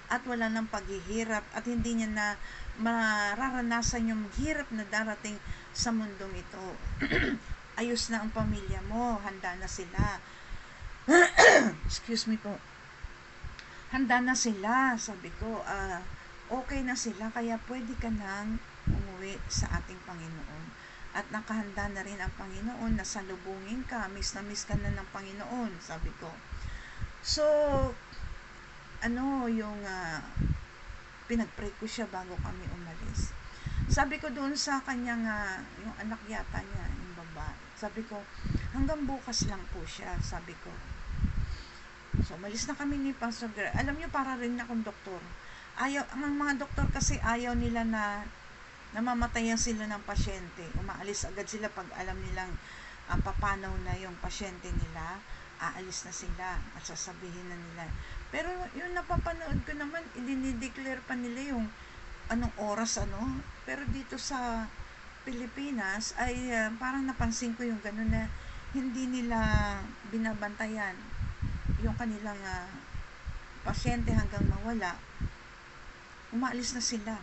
at wala nang paghihirap at hindi niya na mararanasan yung hirap na darating sa mundong ito. Ayos na ang pamilya mo, handa na sila. Excuse me po. Handa na sila, sabi ko, okay na sila, kaya pwede ka nang umuwi umuwi sa ating Panginoon. At nakahanda na rin ang Panginoon na salubungin ka, miss na miss ka na ng Panginoon, sabi ko. So, yung pinag-pray ko siya bago kami umalis. Sabi ko doon sa kanyang, yung anak yata niya, yung babae, sabi ko, hanggang bukas lang po siya, sabi ko. So, umalis na kami ni Pastor Greg. Alam niyo, para rin akong doktor. Ang mga doktor kasi ayaw nila na namamatayan sila ng pasyente. Umaalis agad sila pag alam nilang papanaw na yung pasyente nila, aalis na sila at sasabihin na nila. Pero yung napapanood ko naman, idinideclare pa nila yung anong oras Pero dito sa Pilipinas ay parang napansin ko yung gano'n na hindi nila binabantayan yung kanilang pasyente hanggang mawala. Umaalis na sila.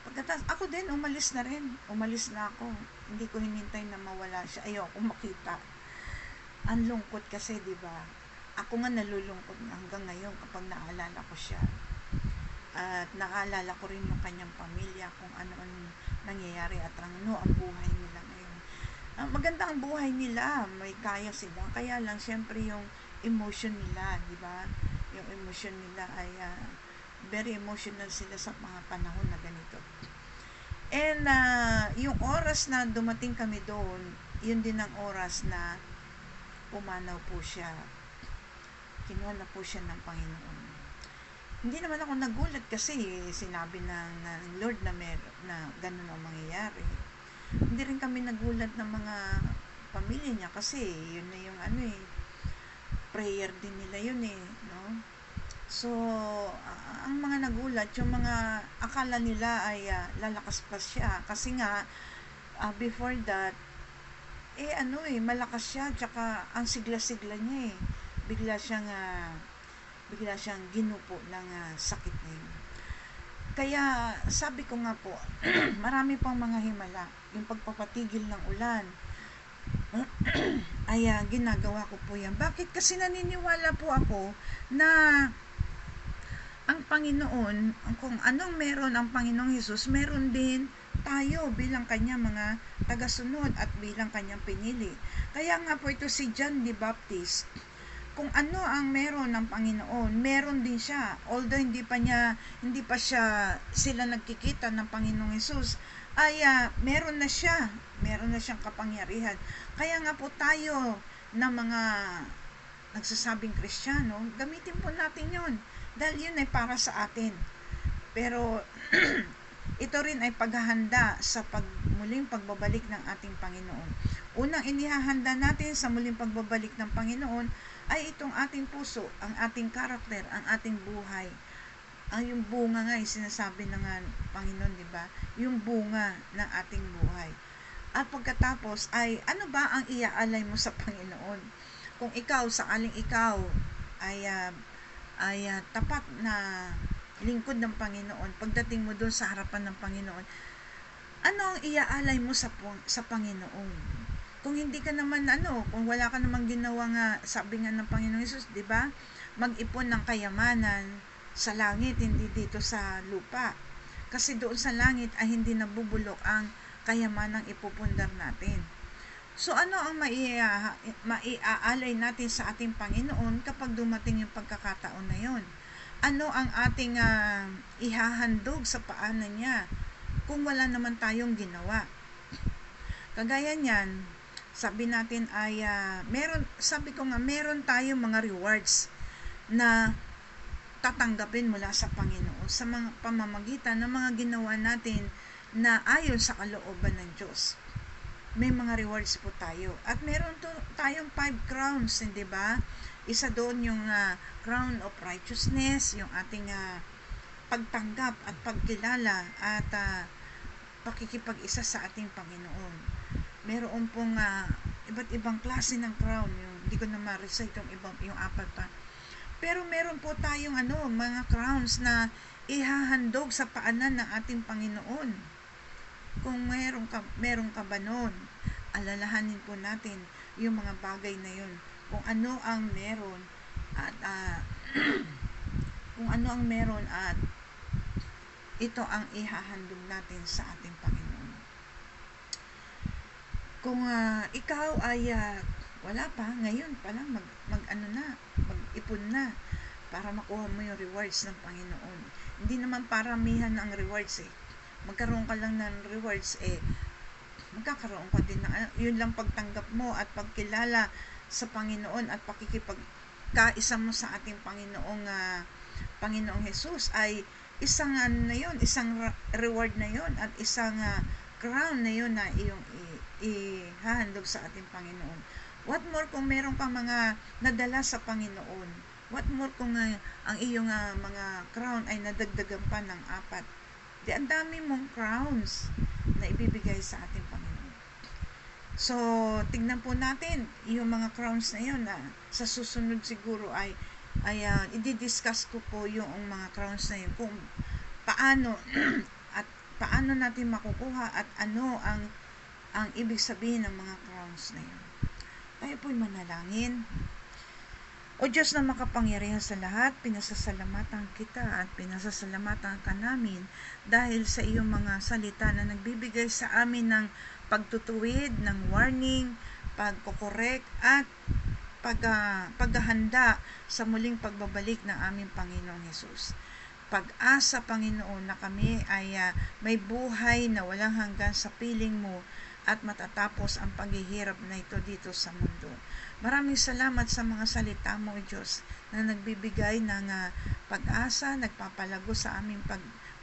Pagkatapos, ako din, umalis na rin. Umalis na ako. Hindi ko hinintay na mawala siya. Ayoko makita. Ang lungkot kasi, di ba? Ako nga nalulungkot hanggang ngayon kapag naalala ko siya. At naalala ko rin yung kanyang pamilya, kung ano ang nangyayari at ano ang buhay nila ngayon. Maganda ang buhay nila. May kaya sila. Kaya lang, syempre, yung emotion nila, di ba? Yung emotion nila ay very emotional sila sa mga panahon na ganito. And yung oras na dumating kami doon, yun din ang oras na pumanaw po siya. Kinuha na po siya ng Panginoon. Hindi naman ako nagulat kasi sinabi ng Lord na ganun ang mangyayari. Hindi rin kami nagulat ng mga pamilya niya kasi yun na yung prayer din nila yun no? So, ang mga nagulat, yung mga akala nila ay lalakas pa siya. Kasi nga, before that, malakas siya, tsaka ang sigla-sigla niya Bigla siyang ginupo ng sakit na yun. Kaya, sabi ko nga po, marami pang mga himala. Yung pagpapatigil ng ulan, ay ginagawa ko po yan. Bakit? Kasi naniniwala po ako na ang Panginoon, kung anong meron ang Panginoong Hesus, meron din tayo bilang kanyang mga tagasunod at bilang kanyang pinili. Kaya nga po ito si John the Baptist, kung ano ang meron ng Panginoon, meron din siya. Although hindi pa sila nagkikita ng Panginoong Hesus, ay meron na siyang kapangyarihan. Kaya nga po tayo na mga nagsasabing Kristiyano, gamitin po natin yun. Dahil yun ay para sa atin. Pero ito rin ay paghahanda sa muling pagbabalik ng ating Panginoon. Unang inihahanda natin sa muling pagbabalik ng Panginoon ay itong ating puso, ang ating karakter, ang ating buhay. Yung bunga nga, sinasabi ng Panginoon, di ba? Yung bunga ng ating buhay. At pagkatapos ay, ano ba ang iaalay mo sa Panginoon? Kung sakaling ikaw ay tapat na lingkod ng Panginoon, pagdating mo doon sa harapan ng Panginoon, ano ang iaalay mo sa Panginoon? Kung hindi ka naman kung wala ka namang ginawa nga, sabi nga ng Panginoon Hesus, di ba? Mag-ipon ng kayamanan sa langit, hindi dito sa lupa. Kasi doon sa langit ay hindi nabubulok ang kayamanang ipupundar natin. So ano ang maiaalay natin sa ating Panginoon kapag dumating yung pagkakataon na yon? Ano ang ating ihahandog sa paanan niya kung wala naman tayong ginawa? Kagaya niyan, sabi natin ay meron tayong mga rewards na tatanggapin mula sa Panginoon sa mga pamamagitan ng mga ginawa natin na ayon sa kalooban ng Diyos. May mga rewards po tayo. At meron tayong 5 crowns, hindi ba? Isa doon yung crown of righteousness, yung ating pagtanggap at pagkilala at pakikipag-isa sa ating Panginoon. Meron pong iba't ibang klase ng crown, hindi ko na ma-recite yung apat pa. Pero meron po tayong mga crowns na ihahandog sa paanan ng ating Panginoon. Kung meron ka ba nun, alalahanin po natin yung mga bagay na yun. Kung ano ang meron at ito ang ihahandog natin sa ating Panginoon. Kung ikaw ay wala pa, ngayon pa lang mag-ipon na para makuha mo yung rewards ng Panginoon. Hindi naman paramihan ang rewards Magkaroon ka lang ng rewards magkakaroon ka din na yun lang pagtanggap mo at pagkilala sa Panginoon at pakikipagkaisa mo sa ating Panginoong Jesus ay isang na yun, isang reward na yun at isang crown na yun na iyong ihahandog sa ating Panginoon. What more kung meron kang mga nadala sa Panginoon? What more kung ang iyong mga crown ay nadagdagan pa ng 4? Ang dami mong crowns na ibibigay sa ating Panginoon. So, tignan po natin yung mga crowns na yun sa susunod siguro ay i-discuss ko po yung mga crowns na yun kung paano at paano natin makukuha at ano ang ibig sabihin ng mga crowns na yun. Tayo po'y manalangin. O Diyos na makapangyarihan sa lahat, pinasasalamatan kita at pinasasalamatan ka namin dahil sa iyong mga salita na nagbibigay sa amin ng pagtutuwid, ng warning, pagkokorek at paghahanda sa muling pagbabalik ng aming Panginoong Hesus. Pag-asa, Panginoon, na kami ay may buhay na walang hanggan sa piling mo at matatapos ang paghihirap na ito dito sa mundo. Maraming salamat sa mga salita mo, Diyos, na nagbibigay ng pag-asa, nagpapalago sa aming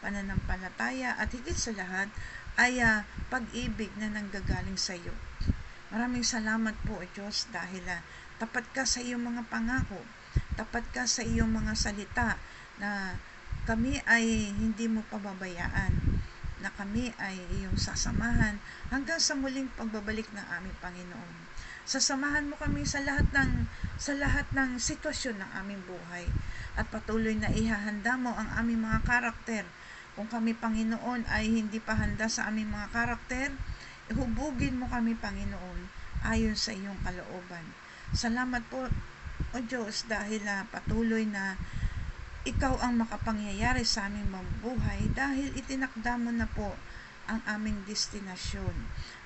pananampalataya at higit sa lahat ay pag-ibig na nanggagaling sa iyo. Maraming salamat po, Diyos, dahil tapat ka sa iyong mga pangako, tapat ka sa iyong mga salita na kami ay hindi mo pababayaan, na kami ay iyong sasamahan hanggang sa muling pagbabalik ng aming Panginoon. Sasamahan mo kami sa lahat ng sitwasyon ng aming buhay at patuloy na ihahanda mo ang aming mga karakter. Kung kami, Panginoon, ay hindi pa handa sa aming mga karakter, ihubugin mo kami, Panginoon, ayon sa iyong kalooban. Salamat po, O Diyos, dahil patuloy na ikaw ang makapangyayari sa aming mabuhay dahil itinakda mo na po ang aming destinasyon.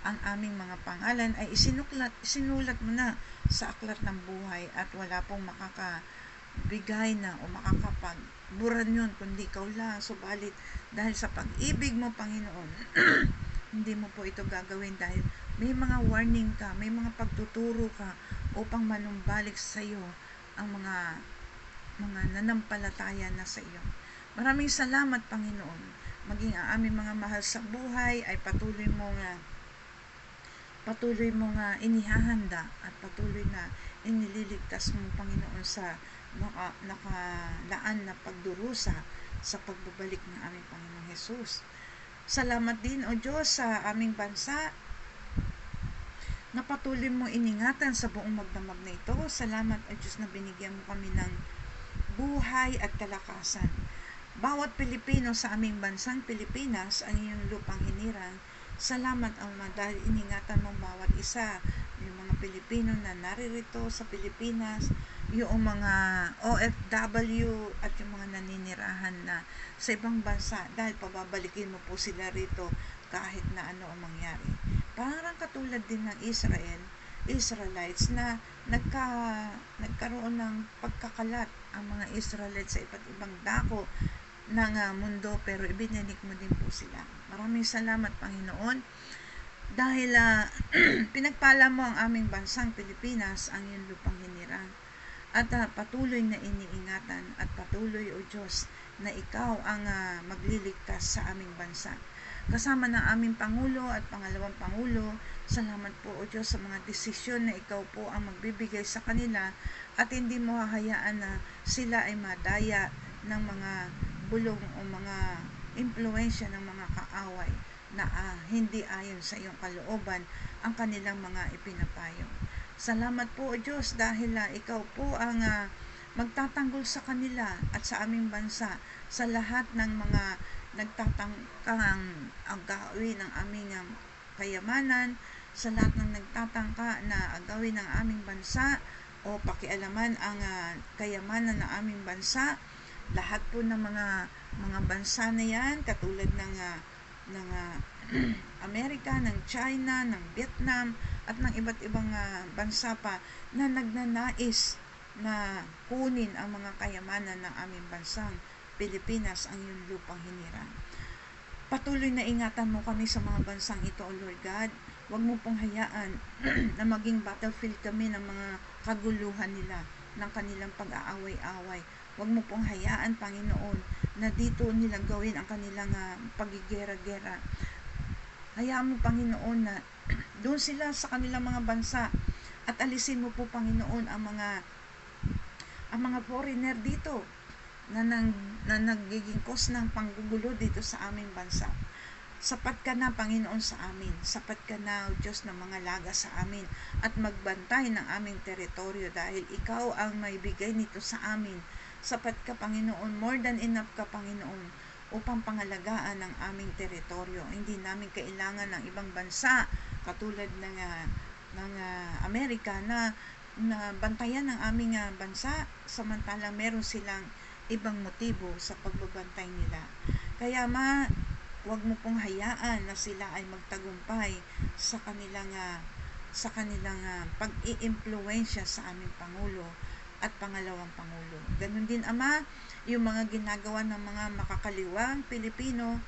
Ang aming mga pangalan ay isinulat mo na sa aklat ng buhay at wala pong makakabigay na o makakapagburan yun kundi ikaw lang. Subalit dahil sa pag-ibig mo, Panginoon, hindi mo po ito gagawin dahil may mga warning ka, may mga pagtuturo ka upang manumbalik sa iyo ang mga nanampalataya na sa iyo. Maraming salamat, Panginoon. Maging ang aming mga mahal sa buhay ay patuloy mo nga inihahanda at patuloy na inililigtas mo, Panginoon, sa nakalaan na pagdurusa sa pagbabalik ng aming Panginoong Hesus. Salamat din, O Diyos, sa aming bansa na patuloy mo iningatan sa buong magdamag na ito. Salamat, O Diyos, na binigyan mo kami ng buhay at kalakasan. Bawat Pilipino sa aming bansang Pilipinas, ang iyong lupang hinirang, salamat, Ama, dahil iningatan mo bawat isa, yung mga Pilipino na naririto sa Pilipinas, yung mga OFW at yung mga naninirahan na sa ibang bansa dahil pababalikin mo po sila rito kahit na ano ang mangyari. Parang katulad din ng Israelites na nagkaroon ng pagkakalat ang mga Israelites sa iba't ibang dako ng mundo, pero ibinalik mo din po sila. Maraming salamat, Panginoon, dahil pinagpala mo ang aming bansang Pilipinas, ang iyong lupang hinirang, at patuloy na iniingatan at patuloy, O Diyos, na ikaw ang magliligtas sa aming bansa. Kasama ng aming Pangulo at pangalawang Pangulo, salamat po, O Diyos, sa mga desisyon na ikaw po ang magbibigay sa kanila at hindi mo hahayaan na sila ay madaya ng mga bulong o mga impluensya ng mga kaaway na hindi ayon sa iyong kalooban ang kanilang mga ipinapayo. Salamat po, O Diyos, dahil ikaw po ang magtatanggol sa kanila at sa aming bansa sa lahat ng mga nagtatangkang agawin ng aming kayamanan, sa lahat ng nagtatangka na agawin ng aming bansa o pakialaman ang kayamanan ng aming bansa. Lahat po ng mga bansa na yan, katulad ng Amerika, ng China, ng Vietnam, at ng iba't ibang bansa pa na nagnanais na kunin ang mga kayamanan ng aming bansang Pilipinas, ang iyong lupang hinirang. Patuloy na ingatan mo kami sa mga bansang ito, O Lord God. Huwag mo pong hayaan na maging battlefield kami ng mga kaguluhan nila, ng kanilang pag-aaway-away. Huwag mo pong hayaan, Panginoon, na dito nila gawin ang kanilang pagigera-gera. Hayaan mo, Panginoon, na doon sila sa kanilang mga bansa at alisin mo po, Panginoon, ang mga foreigner dito na nagiging cause ng panggugulo dito sa aming bansa. Sapat ka na, Panginoon, sa amin. Sapat ka na, O Diyos, ng mga laga sa amin at magbantay ng aming teritoryo dahil ikaw ang may bigay nito sa amin. Sapat ka, Panginoon. More than enough ka, Panginoon, upang pangalagaan ang aming teritoryo. Hindi namin kailangan ng ibang bansa katulad ng Amerika na bantayan ng aming bansa, samantalang meron silang ibang motibo sa pagbabantay nila. Kaya huwag mo pong hayaan na sila ay magtagumpay sa kanilang pag-iimpluwensya sa aming Pangulo at pangalawang Pangulo. Ganun din, Ama, yung mga ginagawa ng mga makakaliwang Pilipino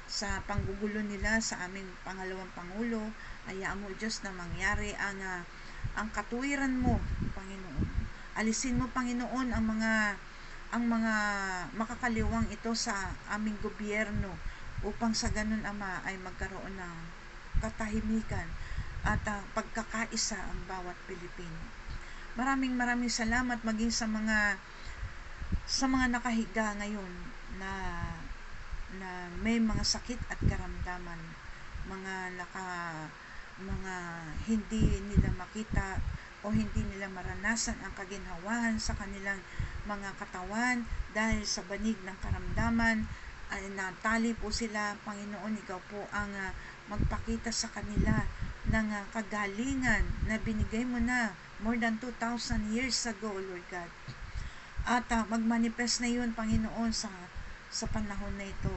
sa panggugulo nila sa aming pangalawang Pangulo, hayaan mo, Diyos, na mangyari ang katuwiran mo, Panginoon. Alisin mo, Panginoon, ang mga makakaliwang ito sa aming gobyerno upang sa ganun, Ama, ay magkaroon ng katahimikan at pagkakaisa ang bawat Pilipino. Maraming salamat maging sa mga nakahiga ngayon na may mga sakit at karamdaman, mga hindi nila makita o hindi nila maranasan ang kaginhawahan sa kanilang mga katawan dahil sa banig ng karamdaman. Ay natali po sila, Panginoon, ikaw po ang magpakita sa kanila ng kagalingan na binigay mo na more than 2,000 years ago, Lord God. At magmanifest na yun, Panginoon, sa panahon na ito.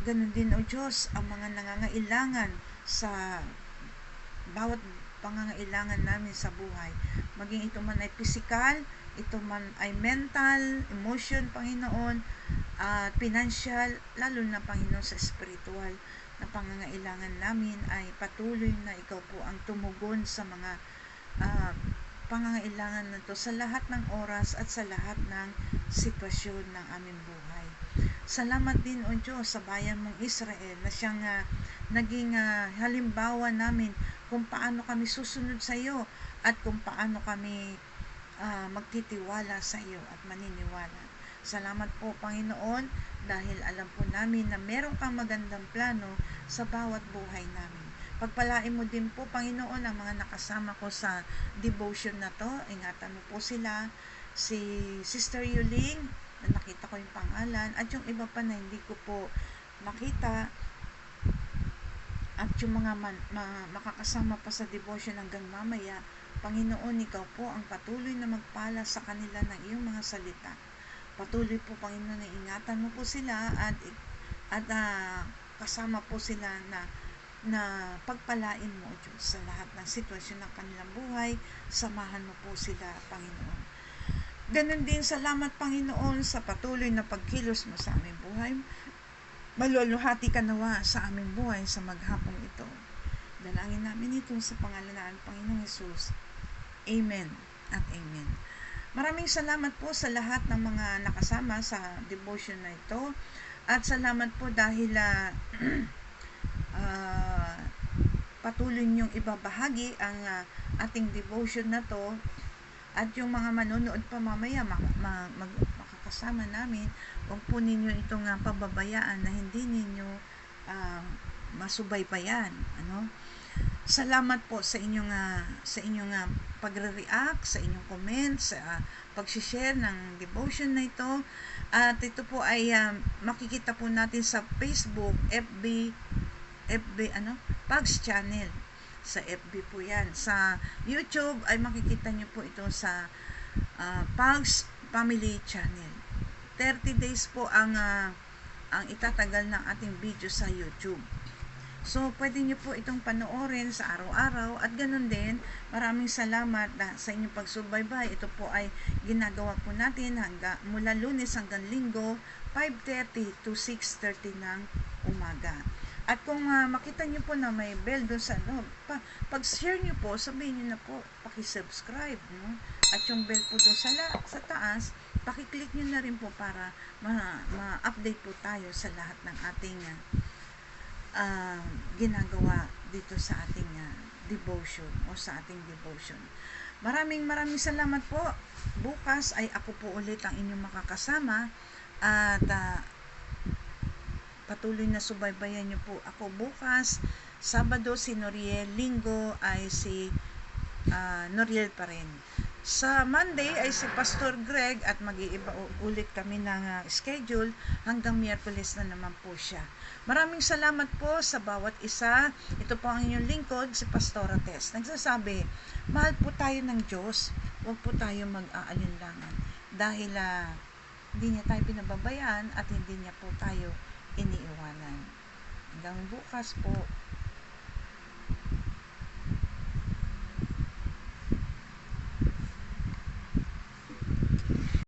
Ganun din, O Diyos, ang mga nangangailangan sa bawat pangangailangan namin sa buhay. Maging ito man ay physical, ito man ay mental, emotion, Panginoon, at financial, lalo na, Panginoon, sa spiritual na pangangailangan namin, ay patuloy na ikaw po ang tumugon sa mga pangangailangan na ito sa lahat ng oras at sa lahat ng sitwasyon ng aming buhay. Salamat din, O Diyos, sa bayan mong Israel na siyang naging halimbawa namin kung paano kami susunod sa iyo at kung paano kami magtitiwala sa iyo at maniniwala. Salamat po, Panginoon, dahil alam po namin na meron kang magandang plano sa bawat buhay namin. Pagpalain mo din po, Panginoon, ang mga nakasama ko sa devotion na to. Ingatan mo po sila, si Sister Yuling, na nakita ko yung pangalan, at yung iba pa na hindi ko po nakita, at yung mga makakasama pa sa devotion hanggang mamaya. Panginoon, ikaw po ang patuloy na magpala sa kanila ng iyong mga salita. Patuloy po, Panginoon, na ingatan mo po sila at kasama po sila na pagpalain mo, O Diyos, sa lahat ng sitwasyon ng kanilang buhay. Samahan mo po sila, Panginoon. Ganon din, salamat, Panginoon, sa patuloy na pagkilos mo sa aming buhay. Maluluhati ka nawa sa aming buhay sa maghapong ito. Dalangin namin ito sa pangalan ng Panginoong Hesus. Amen at amen. Maraming salamat po sa lahat ng mga nakasama sa devotion na ito. At salamat po dahil patuloy niyong ibabahagi ang ating devotion na to. At yung mga manonood pa mamaya, makakasama namin, huwag po ninyo itong pababayaan na hindi ninyo masubaybayan. Salamat po sa inyong pagre-react, sa inyong comment, sa pag-share ng devotion na ito. At ito po ay makikita po natin sa Facebook, FB Pags Channel. Sa FB po yan. Sa YouTube ay makikita nyo po ito sa Pags Family Channel. 30 days po ang itatagal ng ating video sa YouTube. So, pwede nyo po itong panoorin sa araw-araw at ganun din, maraming salamat sa inyong pagsubaybay. Ito po ay ginagawa po natin mula Lunes hanggang Linggo, 5:30 to 6:30 ng umaga. At kung makita nyo po na may bell doon sa loob, pag-share nyo po, sabihin nyo na po, pakisubscribe, no? At yung bell po doon sa taas, pakiclick nyo na rin po para ma-update po tayo sa lahat ng ating ginagawa dito sa ating devotion o sa ating devotion. Maraming salamat po. Bukas ay ako po ulit ang inyong makakasama at patuloy na subaybayan niyo po ako bukas. Sabado si Noriel, Linggo ay si Noriel pa rin. Sa Monday ay si Pastor Greg at mag-iiba ulit kami ng schedule hanggang Miyerkules na naman po siya. Maraming salamat po sa bawat isa. Ito po ang inyong lingkod, si Pastora Tess. Nagsasabi, mahal po tayo ng Diyos. Huwag po tayo mag-aalinlangan dahil hindi niya tayo pinababayaan at hindi niya po tayo iniiwanan. Hanggang bukas po.